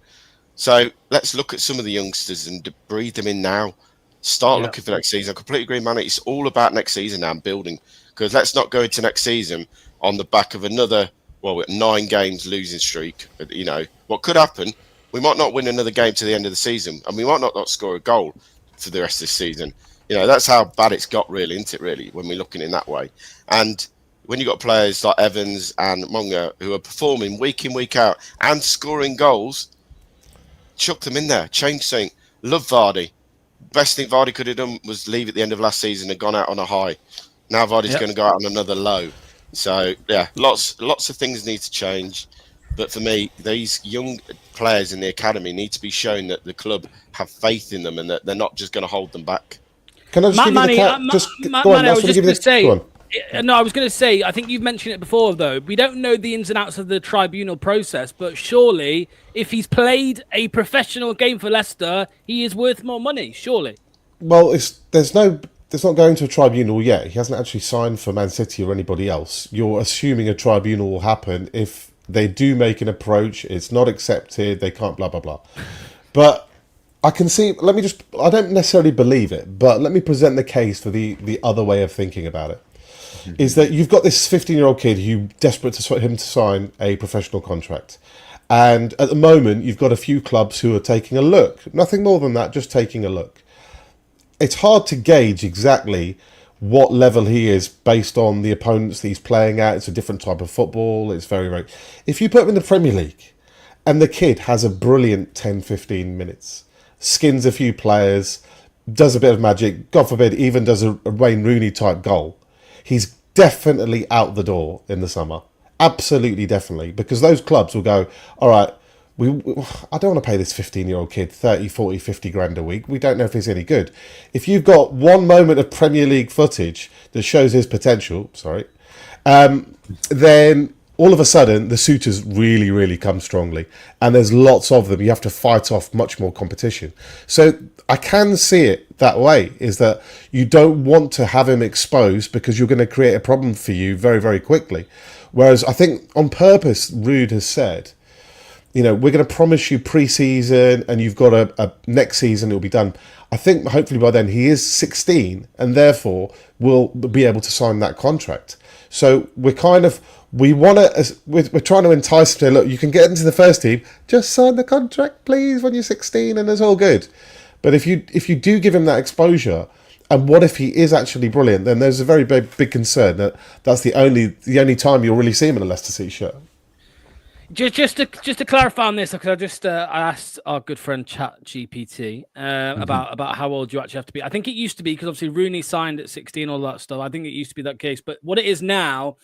So let's look at some of the youngsters and breathe them in now. Start looking for next season. I completely agree, man. It's all about next season now and building. Because let's not go into next season on the back of another 9 games losing streak. You know what could happen? We might not win another game to the end of the season, and we might not score a goal for the rest of the season. You know, that's how bad it's got, really, isn't it, really, when we're looking in that way. And when you've got players like Evans and Monger who are performing week in, week out and scoring goals, chuck them in there, change something. Love Vardy. Best thing Vardy could have done was leave at the end of last season and gone out on a high. Now Vardy's going to go out on another low. So, yeah, lots of things need to change. But for me, these young players in the academy need to be shown that the club have faith in them and that they're not just going to hold them back. Can I just give you the I was just going to say, no, I was going to say, I think you've mentioned it before, though. We don't know the ins and outs of the tribunal process, but surely if he's played a professional game for Leicester, he is worth more money, surely. Well, there's not going to a tribunal yet. He hasn't actually signed for Man City or anybody else. You're assuming a tribunal will happen. If they do make an approach, it's not accepted, they can't blah, blah, blah. But I can see. I don't necessarily believe it, but let me present the case for the other way of thinking about it. Is that you've got this 15-year-old kid who desperate to him to sign a professional contract, and at the moment you've got a few clubs who are taking a look. Nothing more than that, just taking a look. It's hard to gauge exactly what level he is based on the opponents that he's playing at. It's a different type of football. It's very, very. If you put him in the Premier League, and the kid has a brilliant 10, 15 minutes, skins a few players, does a bit of magic, God forbid, even does a Wayne Rooney type goal, he's definitely out the door in the summer. Absolutely, definitely. Because those clubs will go, all right, I don't want to pay this 15-year-old kid 30, 40, 50 grand a week. We don't know if he's any good. If you've got one moment of Premier League footage that shows his potential, then all of a sudden the suitors really, really come strongly. And there's lots of them. You have to fight off much more competition. So I can see it that way, is that you don't want to have him exposed because you're going to create a problem for you very, very quickly. Whereas I think on purpose, Ruud has said, we're going to promise you pre-season and you've got a next season it'll be done. I think hopefully by then he is 16 and therefore will be able to sign that contract. So we're trying to entice him to, look, you can get into the first team, just sign the contract please when you're 16 and it's all good. But if you do give him that exposure, and what if he is actually brilliant, then there's a very big concern that's the only time you'll really see him in a Leicester City shirt. Just to clarify on this, because I asked our good friend ChatGPT about how old you actually have to be. I think it used to be, because obviously Rooney signed at 16, all that stuff. I think it used to be that case. But what it is now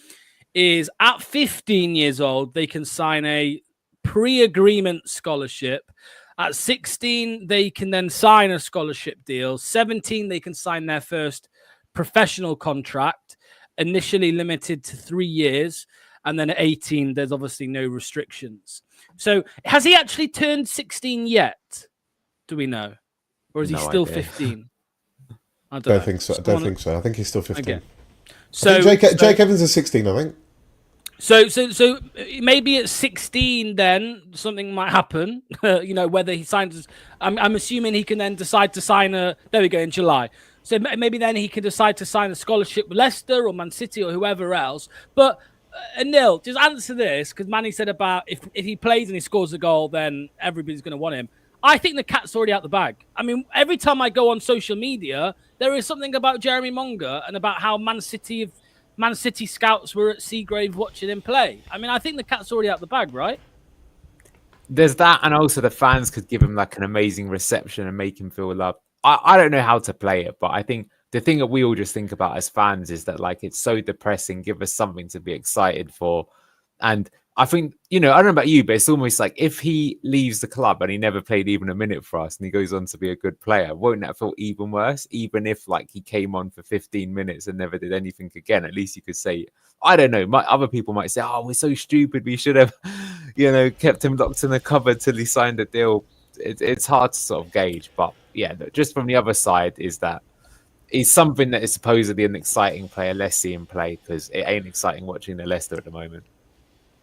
is at 15 years old, they can sign a pre-agreement scholarship. At 16, they can then sign a scholarship deal. 17, they can sign their first professional contract, initially limited to 3 years. And then at 18, there's obviously no restrictions. So has he actually turned 16 yet? Do we know? Or is he still 15? I don't think so. I think he's still 15. Okay. So Jake Evans is 16, I think. So maybe at 16, then something might happen. Whether he signs. I'm assuming he can then decide to sign there we go, in July. So maybe then he can decide to sign a scholarship with Leicester or Man City or whoever else. But Anil, just answer this, because Manny said about if he plays and he scores a goal, then everybody's going to want him. I think the cat's already out the bag. I mean, every time I go on social media, there is something about Jeremy Munger and about how Man City scouts were at Seagrave watching him play. I mean, I think the cat's already out the bag, right? There's that, and also the fans could give him like an amazing reception and make him feel loved. I don't know how to play it, but I think the thing that we all just think about as fans is that, like, it's so depressing. Give us something to be excited for. And I think, I don't know about you, but it's almost like if he leaves the club and he never played even a minute for us and he goes on to be a good player, won't that feel even worse? Even if, like, he came on for 15 minutes and never did anything again, at least you could say, I don't know, other people might say, oh, we're so stupid. We should have, kept him locked in the cupboard till he signed a deal. It's hard to sort of gauge. But yeah, just from the other side is that he's something that is supposedly an exciting player. Let's see him play, because it ain't exciting watching the Leicester at the moment.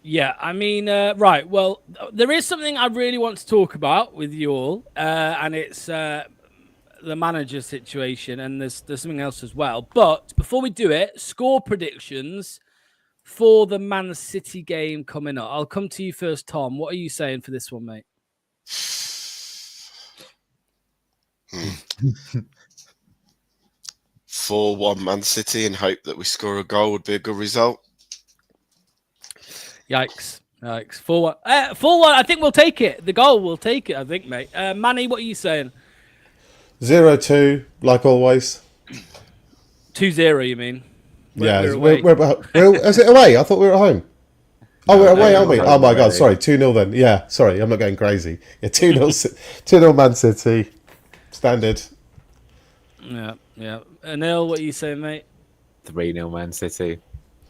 Yeah, I mean, right. Well, there is something I really want to talk about with you all, and it's the manager situation, and there's something else as well. But before we do it, score predictions for the Man City game coming up. I'll come to you first, Tom. What are you saying for this one, mate? 4-1 Man City, and hope that we score a goal would be a good result. Yikes. 4-1. 4-1, I think we'll take it. The goal will take it, I think, mate. Manny, what are you saying? 0-2, like always. 2-0, you mean? Is it away? I thought we were at home. Oh, we're away, aren't we? Oh, my God. Sorry, 2-0 then. Yeah, sorry, I'm not going crazy. Yeah, 2-0 Man City. Standard. Yeah. Anil, what are you saying, mate? 3-0 Man City.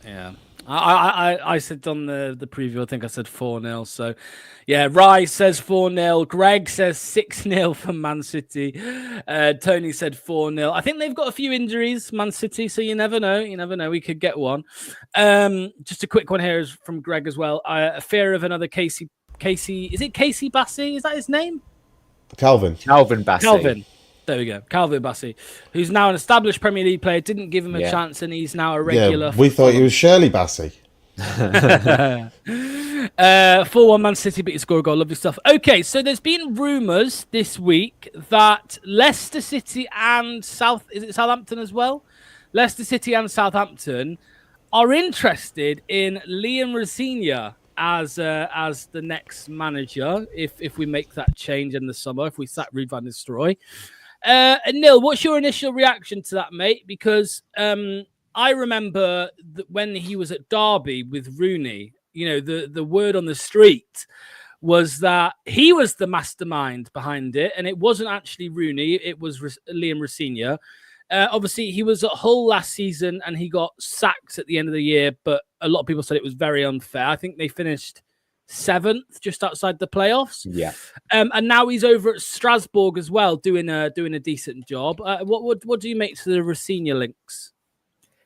Yeah. I said on the preview, I think I said 4-0. So, yeah, Rye says 4-0. Greg says 6-0 for Man City. Tony said 4-0. I think they've got a few injuries, Man City, so you never know. We could get one. Just a quick one here is from Greg as well. A fear of another Casey. Is it Casey Bassey? Is that his name? Calvin Bassey. Calvin. There we go. Calvin Bassey, who's now an established Premier League player, didn't give him a chance, and he's now a regular. Yeah, we thought he was Shirley Bassey. 4-1 Man City, but you score a goal. Lovely stuff. Okay, so there's been rumours this week that Leicester City and Southampton as well? Leicester City and Southampton are interested in Liam Rosenior as the next manager if we make that change in the summer, if we sack Ruud van Nistelrooy. Neil, what's your initial reaction to that, mate? Because I remember that when he was at Derby with Rooney, the word on the street was that he was the mastermind behind it, and it wasn't actually Rooney, it was Liam Rosenior. Obviously, he was at Hull last season, and he got sacked at the end of the year, but a lot of people said it was very unfair. I think they finished 7th, just outside the playoffs. Yeah. And now he's over at Strasbourg as well, doing a decent job. What do you make to the Rosenior links?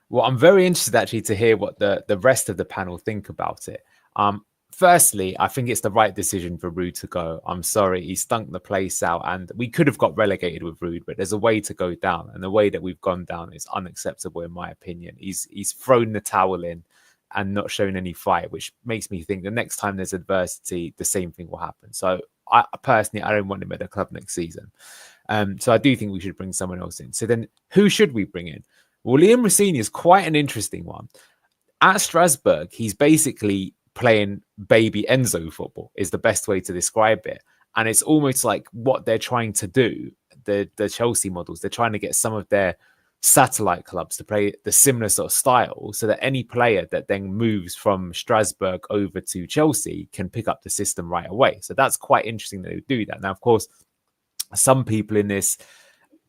Well, I'm very interested actually to hear what the rest of the panel think about it. Firstly, I think it's the right decision for Ruud to go. I'm sorry, he stunk the place out, and we could have got relegated with Ruud, but there's a way to go down, and the way that we've gone down is unacceptable in my opinion. He's thrown the towel in and not shown any fight, which makes me think the next time there's adversity, the same thing will happen. So I personally don't want him at the club next season. So I do think we should bring someone else in. So then who should we bring in? Well, Liam Rosenior is quite an interesting one. At Strasbourg, he's basically playing baby Enzo football is the best way to describe it. And it's almost like what they're trying to do, the Chelsea models, they're trying to get some of their satellite clubs to play the similar sort of style so that any player that then moves from Strasbourg over to Chelsea can pick up the system right away. So that's quite interesting that they do that. Now, of course, some people in this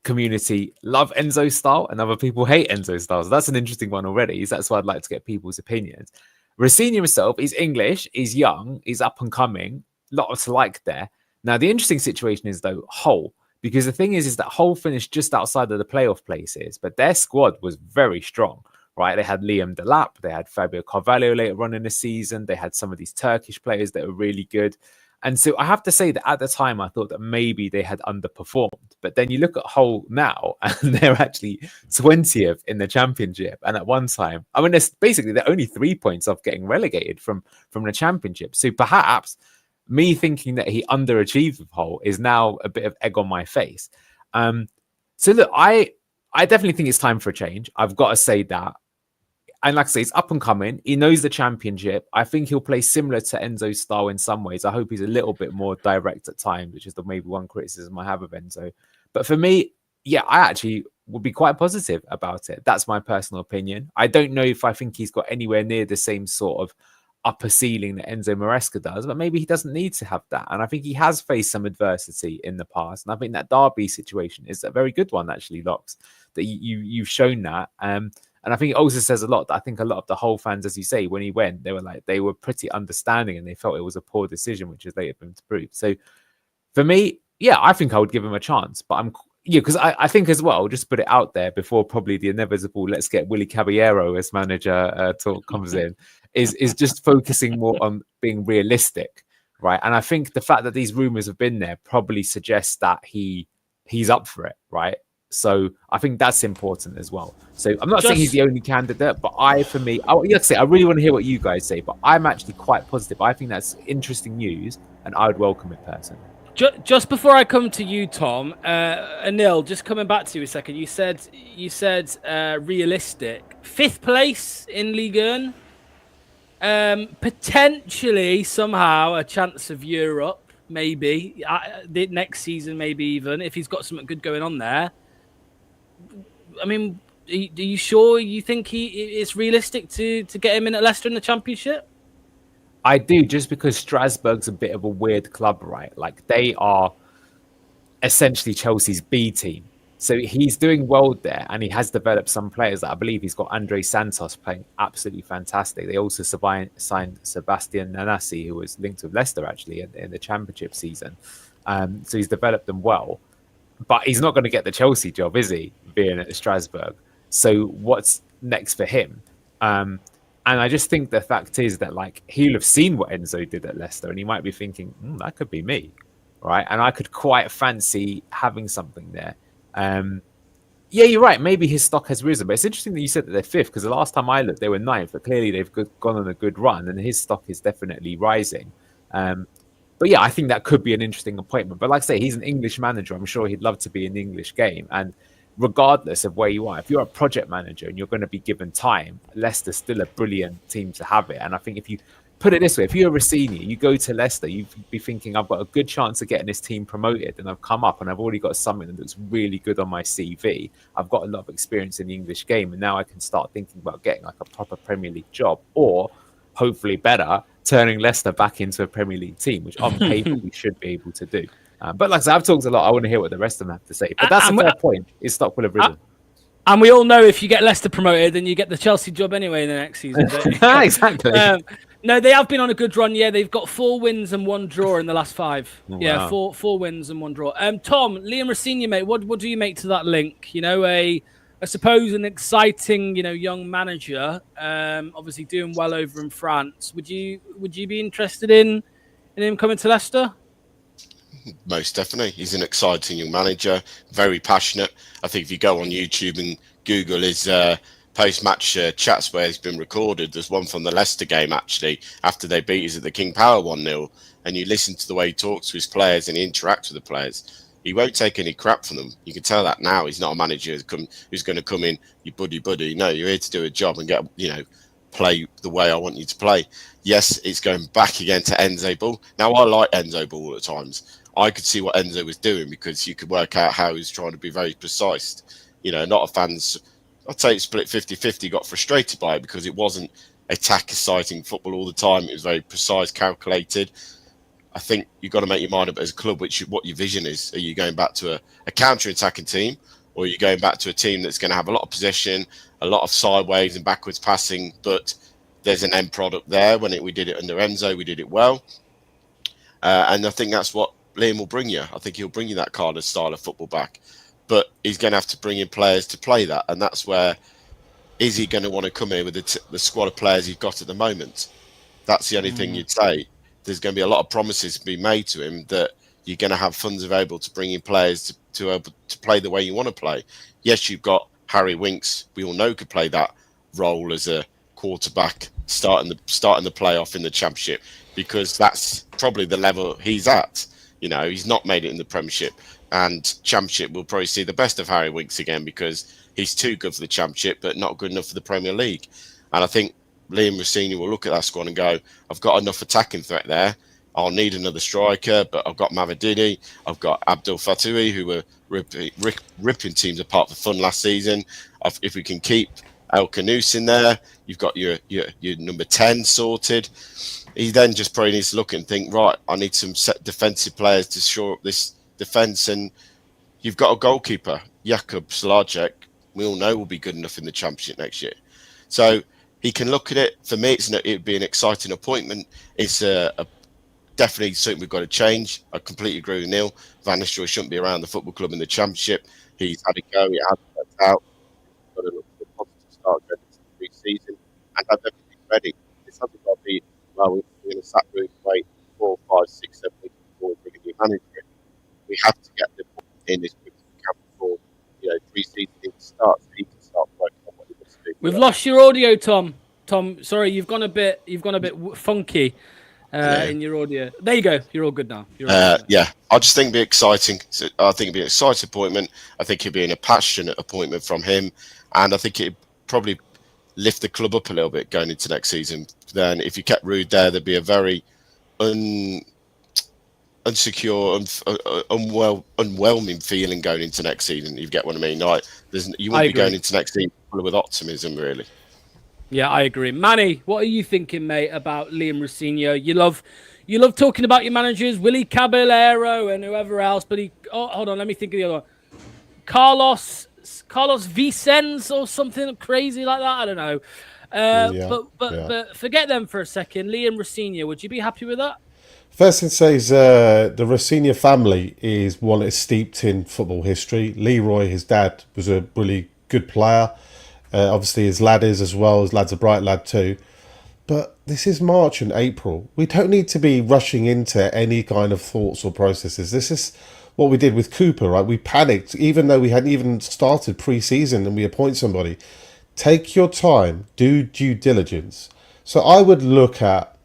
community love Enzo style and other people hate Enzo style. So that's an interesting one already. That's why I'd like to get people's opinions. Rosenior himself is English, he's young, he's up and coming, lots to like there. Now, the interesting situation is, though, Hull, because the thing is that Hull finished just outside of the playoff places, but their squad was very strong, right? They had Liam Delap, they had Fabio Carvalho later on in the season, they had some of these Turkish players that were really good. And so I have to say that at the time, I thought that maybe they had underperformed. But then you look at Hull now, and they're actually 20th in the Championship. And at one time, I mean, they're only 3 points off getting relegated from the Championship. So perhaps me thinking that he underachieved with Hull is now a bit of egg on my face. So look, I definitely think it's time for a change. I've got to say that. And like I say, he's up and coming. He knows the Championship. I think he'll play similar to Enzo's style in some ways. I hope he's a little bit more direct at times, which is the maybe one criticism I have of Enzo. But for me, yeah, I actually would be quite positive about it. That's my personal opinion. I don't know if I think he's got anywhere near the same sort of upper ceiling that Enzo Maresca does, but maybe he doesn't need to have that. And I think he has faced some adversity in the past. And I think that Derby situation is a very good one, actually, Locks, that you've shown that. And I think it also says a lot. I think a lot of the Hull fans, as you say, when he went, they were pretty understanding and they felt it was a poor decision, which has later been proved. So for me, yeah, I think I would give him a chance. But because I think as well, just put it out there before probably the inevitable let's get Willy Caballero as manager talk comes in, is just focusing more on being realistic, right? And I think the fact that these rumours have been there probably suggests that he's up for it, right? So I think that's important as well. So I'm not saying he's the only candidate, but like I say, I really want to hear what you guys say, but I'm actually quite positive. I think that's interesting news and I would welcome it personally. Just before I come to you, Tom, Anil, just coming back to you a second, you said realistic. 5th place in Ligue 1, potentially somehow a chance of Europe, maybe the next season, maybe even if he's got something good going on there. I mean, are you sure you think it's realistic to get him in at Leicester in the Championship? I do, just because Strasbourg's a bit of a weird club, right? Like, they are essentially Chelsea's B team. So he's doing well there, and he has developed some players. I believe he's got Andre Santos playing absolutely fantastic. They also signed Sebastian Nanasi, who was linked with Leicester, actually, in the Championship season. So he's developed them well. But he's not going to get the Chelsea job, is he, being at Strasbourg? So what's next for him? And I just think the fact is that, like, he'll have seen what Enzo did at Leicester, and he might be thinking, that could be me. right? And I could quite fancy having something there. Yeah, you're right. Maybe his stock has risen, but it's interesting that you said that they're fifth, because the last time I looked, they were ninth. But clearly, they've gone on a good run, and his stock is definitely rising. But yeah, I think that could be an interesting appointment. But like I say, he's an English manager. I'm sure he'd love to be in the English game. And regardless of where you are, if you're a project manager and you're going to be given time, Leicester's still a brilliant team to have it. And I think if you put it this way, if you're a Rossini, you go to Leicester, you'd be thinking, I've got a good chance of getting this team promoted, and I've come up and I've already got something that looks really good on my CV. I've got a lot of experience in the English game, and now I can start thinking about getting like a proper Premier League job, or hopefully better, turning Leicester back into a Premier League team, which on paper we should be able to do. But like I said, I've talked a lot. I want to hear what the rest of them have to say. But that's a fair point. His stock will have risen. And we all know if you get Leicester promoted, then you get the Chelsea job anyway in the next season. Exactly. No, they have been on a good run. Yeah, they've got 4 wins and 1 draw in the last 5. Oh, yeah, wow. four wins and 1 draw. Tom, Liam Rossini, mate, what do you make to that link? You know, I suppose an exciting, young manager, obviously doing well over in France. Would you be interested in him coming to Leicester? Most definitely. He's an exciting young manager, very passionate. I think if you go on YouTube and Google his post-match chats where he's been recorded, there's one from the Leicester game, actually, after they beat us at the King Power 1-0, and you listen to the way he talks to his players and he interacts with the players. He won't take any crap from them. You can tell that now. He's not a manager who's going to come in, you buddy. No, you're here to do a job and get, play the way I want you to play. Yes, it's going back again to Enzo Ball. Now, I like Enzo Ball at times. I could see what Enzo was doing because you could work out how he was trying to be very precise. A lot of fans, I'd say it's split 50-50, got frustrated by it because it wasn't attack-exciting football all the time. It was very precise, calculated. I think you've got to make your mind up as a club, what your vision is. Are you going back to a counter-attacking team, or are you going back to a team that's going to have a lot of possession, a lot of sideways and backwards passing, but there's an end product there? We did it under Enzo, we did it well. And I think that's what Liam will bring you. I think he'll bring you that kind of style of football back. But he's going to have to bring in players to play that. And that's where, is he going to want to come in with the squad of players he's got at the moment? That's the only thing you'd say. There's going to be a lot of promises to be made to him that you're going to have funds available to bring in players to play the way you want to play. Yes, you've got Harry Winks. We all know could play that role as a quarterback starting the playoff in the Championship, because that's probably the level he's at. He's not made it in the Premiership, and Championship will probably see the best of Harry Winks again because he's too good for the Championship but not good enough for the Premier League. And I think Liam Rossini will look at that squad and go, I've got enough attacking threat there. I'll need another striker, but I've got Mavididi, I've got Abdul Fatoui, who were ripping teams apart for fun last season. If we can keep El Canouse in there, you've got your number 10 sorted. He then just probably needs to look and think, right, I need some set defensive players to shore up this defence. And you've got a goalkeeper, Jakub Slajek, we all know will be good enough in the Championship next year. So he can look at it. For me, it would be an exciting appointment. It's definitely something we've got to change. I completely agree with Neil. Van Nistelrooy shouldn't be around the football club in the Championship. He's had a go. It hasn't worked out. He's got to look for a positive start going into the pre-season and have everything ready. It's something got to be, well, we're going to sat there and wait 4, 5, 6, 7 weeks before we bring a new manager in. We have to get them in as quick as we can before pre-season starts, so he can start working on what he wants to do. We've lost your audio, Tom. Tom, sorry, you've gone a bit funky in your audio. There you go. You're all good now. Yeah, I just think it'd be exciting. I think it'd be an exciting appointment. I think it'd be a passionate appointment from him, and I think it'd probably lift the club up a little bit going into next season. Then, if you kept Rude there, there'd be a very unsecure, unwhelming feeling going into next season. You get what I mean? Like, you wouldn't be going into next season with optimism, really. Yeah, I agree. Manny, what are you thinking, mate, about Liam Rossini? You love talking about your managers, Willy Caballero and whoever else, but hold on, let me think of the other one. Carlos Vicens or something crazy like that. I don't know. But forget them for a second. Liam Rossini, would you be happy with that? First thing to say is the Rossini family is one that's steeped in football history. Leroy, his dad, was a really good player. Obviously, his lad is as well. His lad's a bright lad too. But this is March and April. We don't need to be rushing into any kind of thoughts or processes. This is what we did with Cooper, right? We panicked, even though we hadn't even started pre-season, and we appoint somebody. Take your time, do due diligence. So I would look at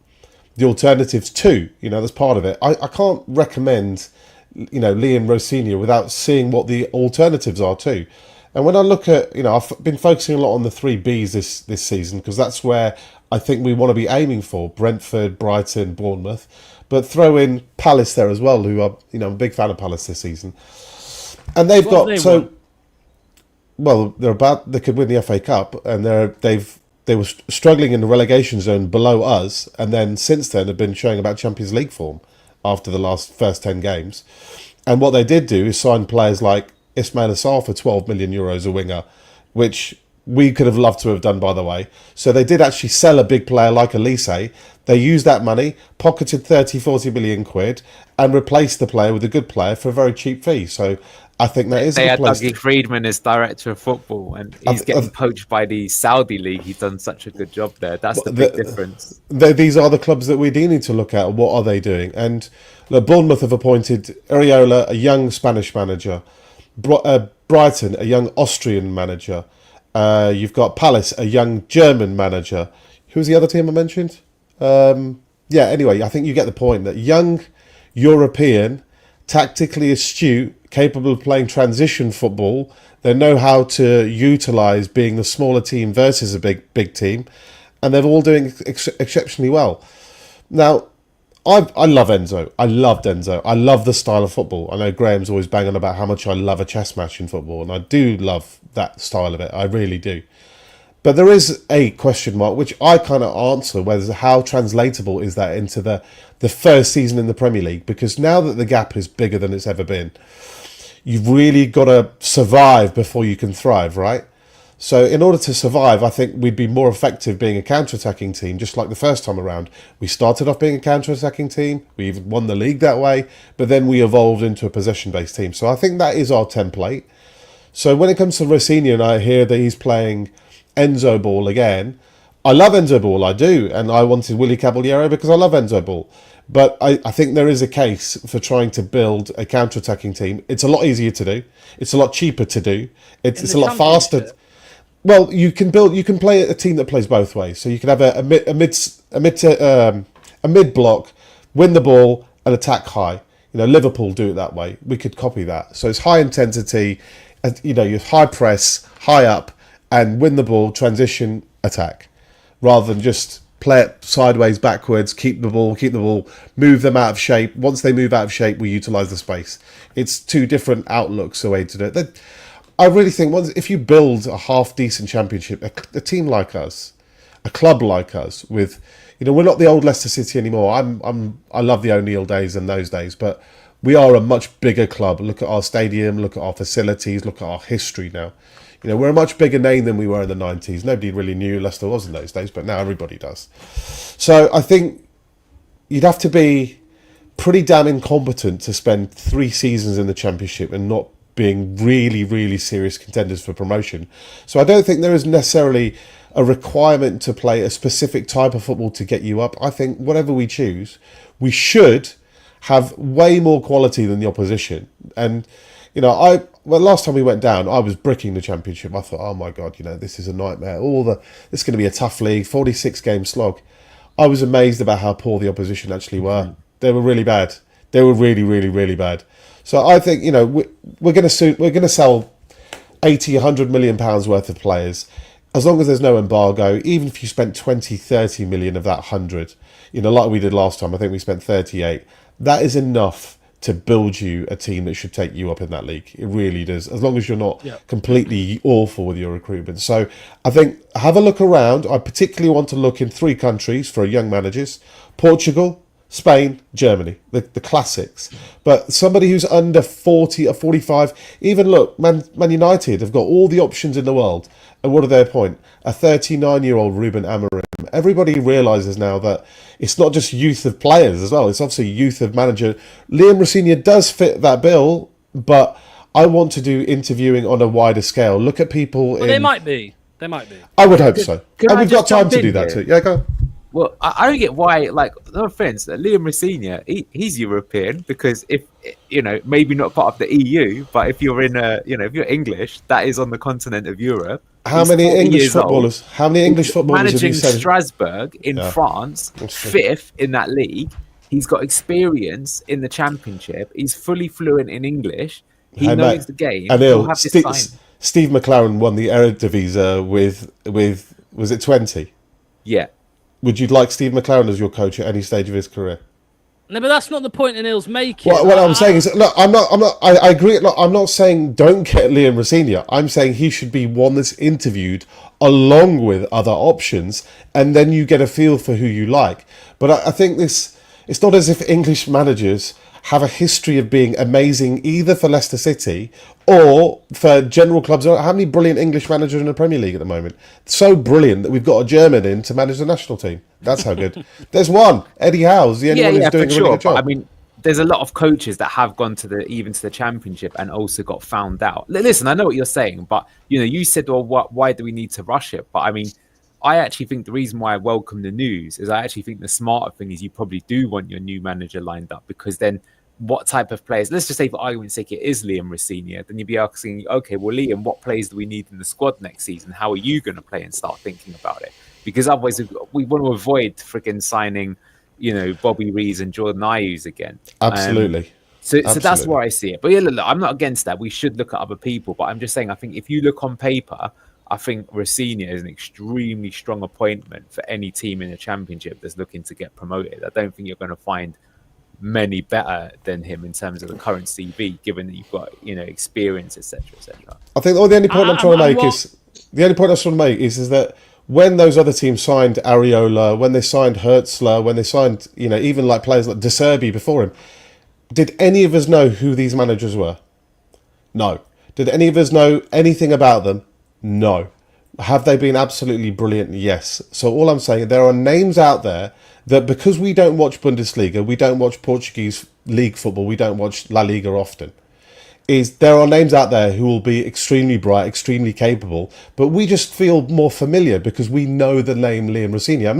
the alternatives too. That's part of it. I can't recommend, Liam Rosenior without seeing what the alternatives are too. And when I look at, I've been focusing a lot on the 3Bs this season, because that's where I think we want to be aiming for: Brentford, Brighton, Bournemouth. But throw in Palace there as well, who are, I'm a big fan of Palace this season. And they've they could win the FA Cup, and they were struggling in the relegation zone below us, and then since then have been showing about Champions League form after the first 10 games. And what they did do is sign players like Ismail Assar for €12 million a winger, which we could have loved to have done, by the way. So they did actually sell a big player like Elise. They used that money, pocketed 30-40 million quid, and replaced the player with a good player for a very cheap fee. So I think that is they a had good place. Dougie Friedman as director of football, and he's getting poached by the Saudi league. He's done such a good job there. That's the big difference. These are the clubs that we do need to look at. What are they doing? And look, Bournemouth have appointed Areola, a young Spanish manager. Brighton, a young Austrian manager. You've got Palace, a young German manager. Who's the other team I mentioned? Anyway, I think you get the point that young European, tactically astute, capable of playing transition football. They know how to utilise being the smaller team versus a big team, and they're all doing exceptionally well. Now, I love Enzo. I loved Enzo. I love the style of football. I know Graham's always banging about how much I love a chess match in football, and I do love that style of it. I really do. But there is a question mark, which I kind of answer, whether how translatable is that into the first season in the Premier League? Because now that the gap is bigger than it's ever been, you've really got to survive before you can thrive, right? So in order to survive, I think we'd be more effective being a counter-attacking team, just like the first time around. We started off being a counter-attacking team. We even won the league that way, but then we evolved into a possession-based team. So I think that is our template. So when it comes to Rossini, and I hear that he's playing Enzo ball again, I love Enzo ball, I do, and I wanted Willy Caballero because I love Enzo ball. But I think there is a case for trying to build a counter-attacking team. It's a lot easier to do. It's a lot cheaper to do. It's a lot faster. Well, you can play a team that plays both ways. So you can have a mid block, win the ball, and attack high. Liverpool do it that way. We could copy that. So it's high intensity. You high press, high up, and win the ball, transition, attack, rather than just play it sideways, backwards, keep the ball, move them out of shape. Once they move out of shape, we utilise the space. It's two different outlooks, the way to do it. I really think if you build a half-decent championship, a team like us, a club like us, with, we're not the old Leicester City anymore. I love the O'Neill days and those days, but we are a much bigger club. Look at our stadium, look at our facilities, look at our history now. We're a much bigger name than we were in the 90s. Nobody really knew Leicester was in those days, but now everybody does. So I think you'd have to be pretty damn incompetent to spend 3 seasons in the Championship and not being really, really serious contenders for promotion. So I don't think there is necessarily a requirement to play a specific type of football to get you up. I think whatever we choose, we should have way more quality than the opposition. And, last time we went down, I was bricking the Championship. I thought, oh my God, this is a nightmare. It's going to be a tough league, 46-game slog. I was amazed about how poor the opposition actually were. They were really bad. They were really, really, really bad. So I think, we're going to sell 80, 100 million pounds worth of players. As long as there's no embargo, even if you spent 20, 30 million of that 100, like we did last time, I think we spent 38. That is enough to build you a team that should take you up in that league. It really does, as long as you're not completely awful with your recruitment. So I think have a look around. I particularly want to look in 3 countries for young managers: Portugal, Spain, Germany, the classics. But somebody who's under 40 or 45, even look, Man United have got all the options in the world. And what are their point? A 39-year-old Ruben Amorim. Everybody realises now that it's not just youth of players as well. It's obviously youth of manager. Liam Rosenior does fit that bill, but I want to do interviewing on a wider scale. Look at people They might be. I would hope so. And we've got time to do that too. Yeah, go on. Well, I don't get why. Like, no offense, Liam Rosenior, he's European because if maybe not part of the EU, but if you're if you're English, that is on the continent of Europe. How He's many 40 English years old. footballers? How many English footballers have you Managing said? Strasbourg in France, fifth in that league. He's got experience in the Championship. He's fully fluent in English. He knows the game. He'll have this sign. Steve McLaren won the Eredivisie with was it 20? Yeah. Would you like Steve McLaren as your coach at any stage of his career? No, but that's not the point Neil's making. What I'm saying is, look, I agree. Look, I'm not saying don't get Liam Rosenior. I'm saying he should be one that's interviewed along with other options, and then you get a feel for who you like. But I think it's not as if English managers have a history of being amazing either for Leicester City or for general clubs. How many brilliant English managers in the Premier League at the moment? So brilliant that we've got a German in to manage the national team. That's how good. There's one, Eddie Howe's the only one who's doing a really good job. I mean, there's a lot of coaches that have gone to the Championship and also got found out. Listen, I know what you're saying, but you said, well, why do we need to rush it? But I mean, I actually think the reason why I welcome the news is I actually think the smarter thing is you probably do want your new manager lined up, because then what type of players, let's just say for argument's sake it is Liam Rosenior, then you'd be asking, okay, well, Liam, what players do we need in the squad next season? How are you going to play? And start thinking about it, because otherwise we want to avoid freaking signing Bobby Rees and Jordan Ayew's again. Absolutely. So that's where I see it. But yeah, look, I'm not against that. We should look at other people, but I'm just saying, I think if you look on paper, I think Rosenior is an extremely strong appointment for any team in the Championship that's looking to get promoted. I don't think you're going to find many better than him in terms of the current CV, given that you've got experience, etc., etc. I think the only point I'm trying to make is that when those other teams signed Areola, when they signed Hertzler, when they signed even like players like De Serbi before him, did any of us know who these managers were? No. Did any of us know anything about them? No. Have they been absolutely brilliant? Yes. So all I'm saying, there are names out there that, because we don't watch Bundesliga, we don't watch Portuguese league football, we don't watch La Liga often, there are names out there who will be extremely bright, extremely capable, but we just feel more familiar because we know the name Liam Rosenior.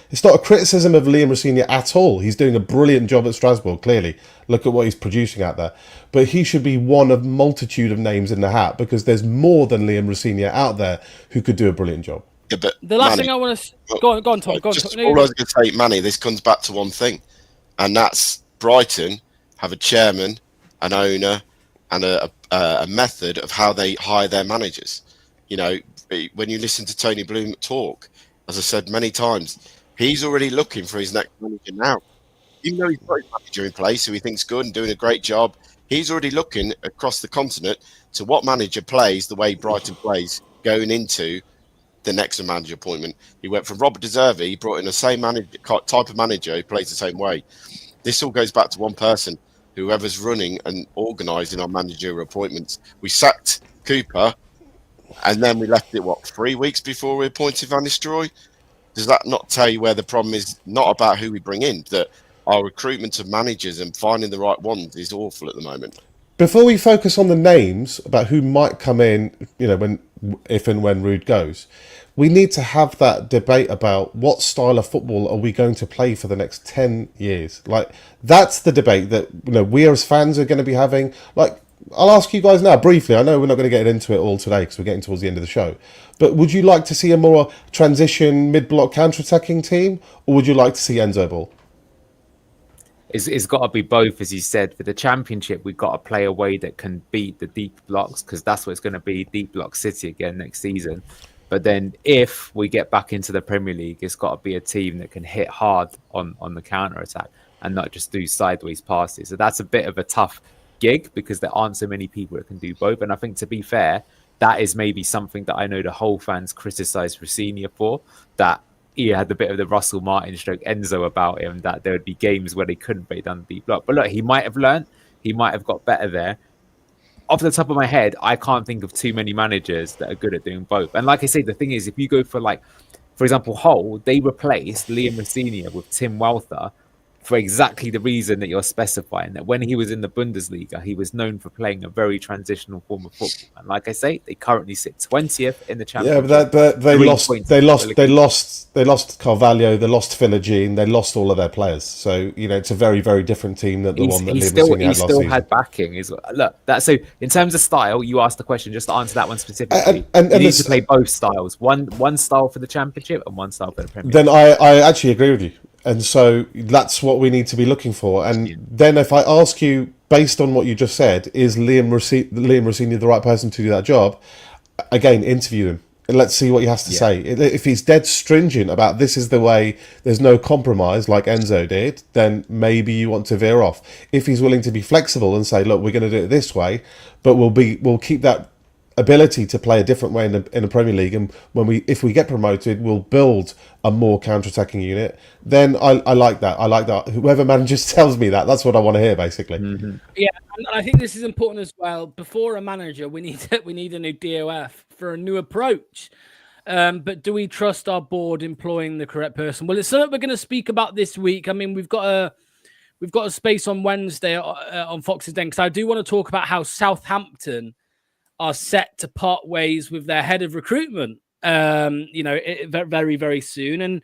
It's not a criticism of Liam Rosenior at all. He's doing a brilliant job at Strasbourg, clearly. Look at what he's producing out there. But he should be one of multitude of names in the hat, because there's more than Liam Rosenior out there who could do a brilliant job. Yeah, but the last thing I want to... Go on, Tom. Go on, Tom. All I was going to say, Manny, this comes back to one thing, and that's Brighton have a chairman, an owner, and a method of how they hire their managers. When you listen to Tony Bloom talk, as I said many times, he's already looking for his next manager now. Even though he's got his manager in place who he thinks good and doing a great job, he's already looking across the continent to what manager plays the way Brighton plays going into the next manager appointment. He went from Robert De Zerbi, he brought in the same type of manager who plays the same way. This all goes back to one person, whoever's running and organising our managerial appointments. We sacked Cooper, and then we left it, 3 weeks before we appointed Van Nistelrooy? Does that not tell you where the problem is? Not about who we bring in, that our recruitment of managers and finding the right ones is awful at the moment. Before we focus on the names about who might come in, if and when Ruud goes, we need to have that debate about what style of football are we going to play for the next 10 years. Like, that's the debate that we as fans are going to be having. Like, I'll ask you guys now briefly. I know we're not going to get into it all today because we're getting towards the end of the show. But would you like to see a more transition mid-block counter-attacking team, or would you like to see Enzo ball? It's got to be both, as you said. For the Championship, we've got to play a way that can beat the deep blocks, because that's what it's going to be, deep block City again next season. But then if we get back into the Premier League, it's got to be a team that can hit hard on the counter-attack and not just do sideways passes. So that's a bit of a tough gig, because there aren't so many people that can do both. And I think, to be fair, that is maybe something that I know the whole fans criticised Rosenior for, that he had a bit of the Russell Martin stroke Enzo about him, that there would be games where they couldn't break down the deep block. But look, he might have learned, he might have got better there. Off the top of my head, I can't think of too many managers that are good at doing both. And like I say, the thing is, if you go for example, Hull, they replaced Liam Rosenior with Tim Walther for exactly the reason that you're specifying, that when he was in the Bundesliga, he was known for playing a very transitional form of football. And like I say, they currently sit 20th in the Yeah, championship. but they 3 lost. points They off lost. They relegation. lost. They lost Carvalho. They lost Philogene. They lost all of their players. So it's a very, very different team than the one that He Liam still, Rosini he had last still season. had backing. Look, that so in terms of style, you asked the question just to answer that one specifically. And you need this- to play both styles, one style for the championship and one style for the Premier. Then I actually agree with you, and so that's what we need to be looking for. And then if I ask you, based on what you just said, is Liam Rosini the right person to do that job? Again, interview him and let's see what he has to say. If he's dead stringent about this is the way, there's no compromise like Enzo did, then maybe you want to veer off. If he's willing to be flexible and say, look, we're going to do it this way, but we'll keep that ability to play a different way in the Premier League, and if we get promoted, we'll build a more counter-attacking unit. Then I like that. I like that. Whoever manager tells me that, that's what I want to hear, basically. Yeah, and I think this is important as well. Before a manager, we need a new DOF for a new approach. But do we trust our board employing the correct person? Well, it's something we're going to speak about this week. I mean, we've got a space on Wednesday on Fox's Den, because I do want to talk about how Southampton are set to part ways with their head of recruitment, very, very soon. And,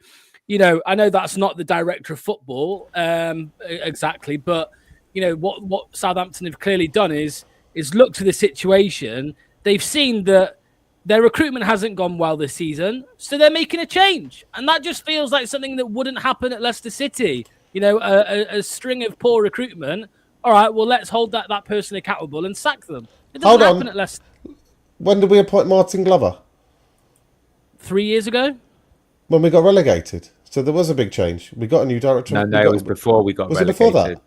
I know that's not the director of football exactly, but, what Southampton have clearly done is look to the situation. They've seen that their recruitment hasn't gone well this season, so they're making a change. And that just feels like something that wouldn't happen at Leicester City. A string of poor recruitment. All right, well, let's hold that person accountable and sack them. It doesn't happen at Leicester. When did we appoint Martin Glover? 3 years ago? When we got relegated. So there was a big change. We got a new director. No, it was before we got was relegated. it before that?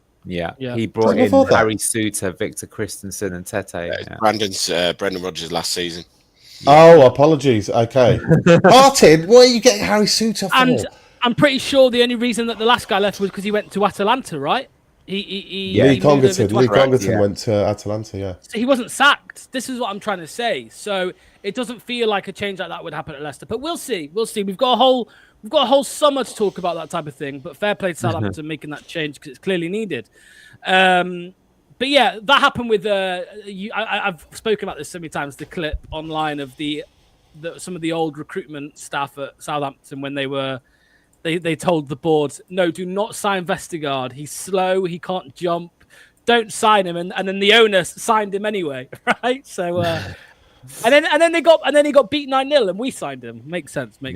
Yeah. He brought in Harry Suter, Victor Christensen, and Tete. Brendan Rodgers last season. Oh, apologies. Okay. Martin, what are you getting Harry Suter for? And I'm pretty sure the only reason that the last guy left was because he went to Atalanta, right? Lee Congerton went to Atalanta, yeah. So he wasn't sacked. This is what I'm trying to say. So it doesn't feel like a change like that would happen at Leicester. But we'll see. We've got a whole summer to talk about that type of thing. But fair play to Southampton making that change because it's clearly needed. But yeah, that happened with I've spoken about this so many times. The clip online of some of the old recruitment staff at Southampton when they told the board, no, do not sign Vestergaard. He's slow. He can't jump. Don't sign him. And then the owner signed him anyway, right? So, and then he got beat 9-0, and we signed him. Makes sense. But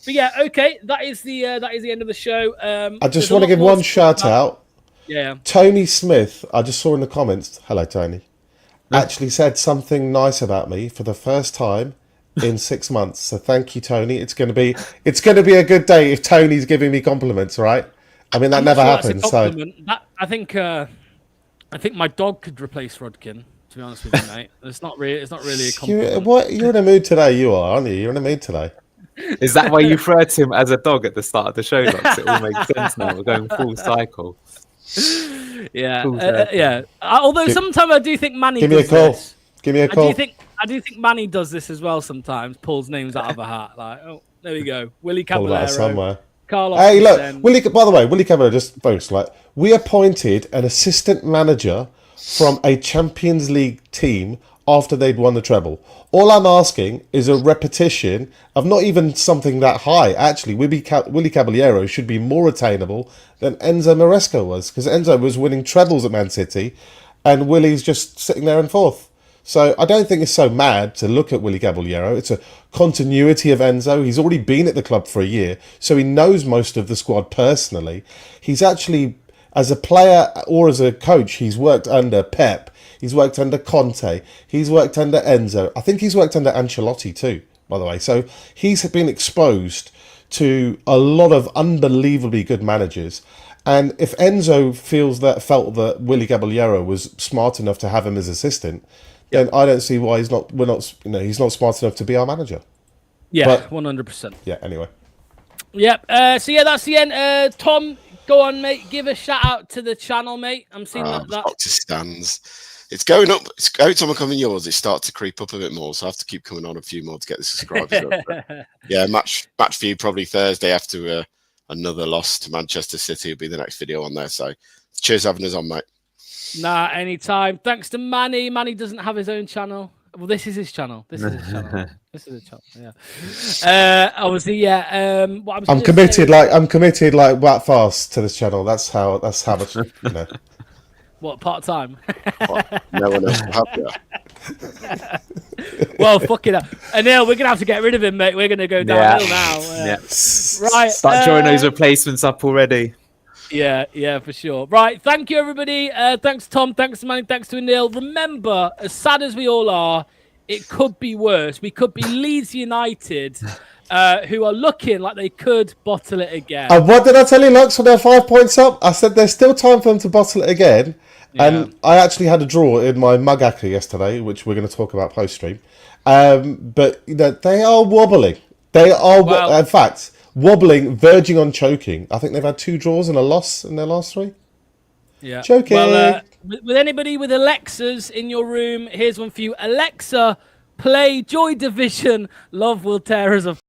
yeah, okay. That is the end of the show. I just want to give one shout out. Yeah. Tony Smith, I just saw in the comments. Hello, Tony. Actually said something nice about me for the first time in 6 months. So thank you, Tony. It's going to be a good day if Tony's giving me compliments, right? I mean, that never happens. So I think my dog could replace Rodkin. To be honest with you, mate, it's not really a compliment. You're in a mood today. You are, aren't you? You're in a mood today. Is that why you referred to him as a dog at the start of the show? Lux? It all makes sense now. We're going full cycle. Yeah. Although sometimes I do think Manny. Give me a call. Give me a call. I do think Manny does this as well sometimes. Pulls names out of a hat. Like, oh, there we go. Willie Caballero. Somewhere. Carlos. Hey, look, by the way, Willie Caballero, just folks, we appointed an assistant manager from a Champions League team after they'd won the treble. All I'm asking is a repetition of not even something that high. Actually, Willie Caballero should be more attainable than Enzo Maresca was, because Enzo was winning trebles at Man City and Willie's just sitting there in fourth. So I don't think it's so mad to look at Willie Caballero. It's a continuity of Enzo. He's already been at the club for a year, so he knows most of the squad personally. He's actually, as a player or as a coach, he's worked under Pep. He's worked under Conte. He's worked under Enzo. I think he's worked under Ancelotti too, by the way. So he's been exposed to a lot of unbelievably good managers. And if Enzo felt that Willie Caballero was smart enough to have him as assistant, then I don't see why he's not smart enough to be our manager. Yeah, 100%. Yeah, anyway. Yep. So yeah, that's the end. Tom, go on, mate. Give a shout out to the channel, mate. I'm seeing that. Doctor stands. It's going up. Every time I come in yours, it starts to creep up a bit more. So I have to keep coming on a few more to get the subscribers up. But yeah, match view probably Thursday after another loss to Manchester City will be the next video on there. So cheers for having us on, mate. Nah, anytime. Thanks to Manny. Manny doesn't have his own channel. Well, this is his channel. This is his channel. This is his channel. Yeah. Obviously, yeah. What I'm committed. I'm committed like that fast to this channel. That's how much. You know. What, part time? No one else will have you. Well, fuck it up. Anil, we're gonna have to get rid of him, mate. We're gonna go downhill now. Right. Start drawing those replacements up already. Yeah, for sure. Right, thank you, everybody. Thanks, Tom. Thanks to Manny. Thanks to Anil. Remember, as sad as we all are, it could be worse. We could be Leeds United, who are looking like they could bottle it again. What did I tell you, Lux, when they're 5 points up? I said there's still time for them to bottle it again. Yeah. And I actually had a draw in my Mugacca yesterday, which we're going to talk about post-stream. But you know, they are wobbling. They are, in fact, wobbling, verging on choking. I think they've had 2 draws and a loss in their last 3. Yeah. Choking. Well, with anybody with Alexas in your room, here's one for you. Alexa, play Joy Division. Love will tear us apart.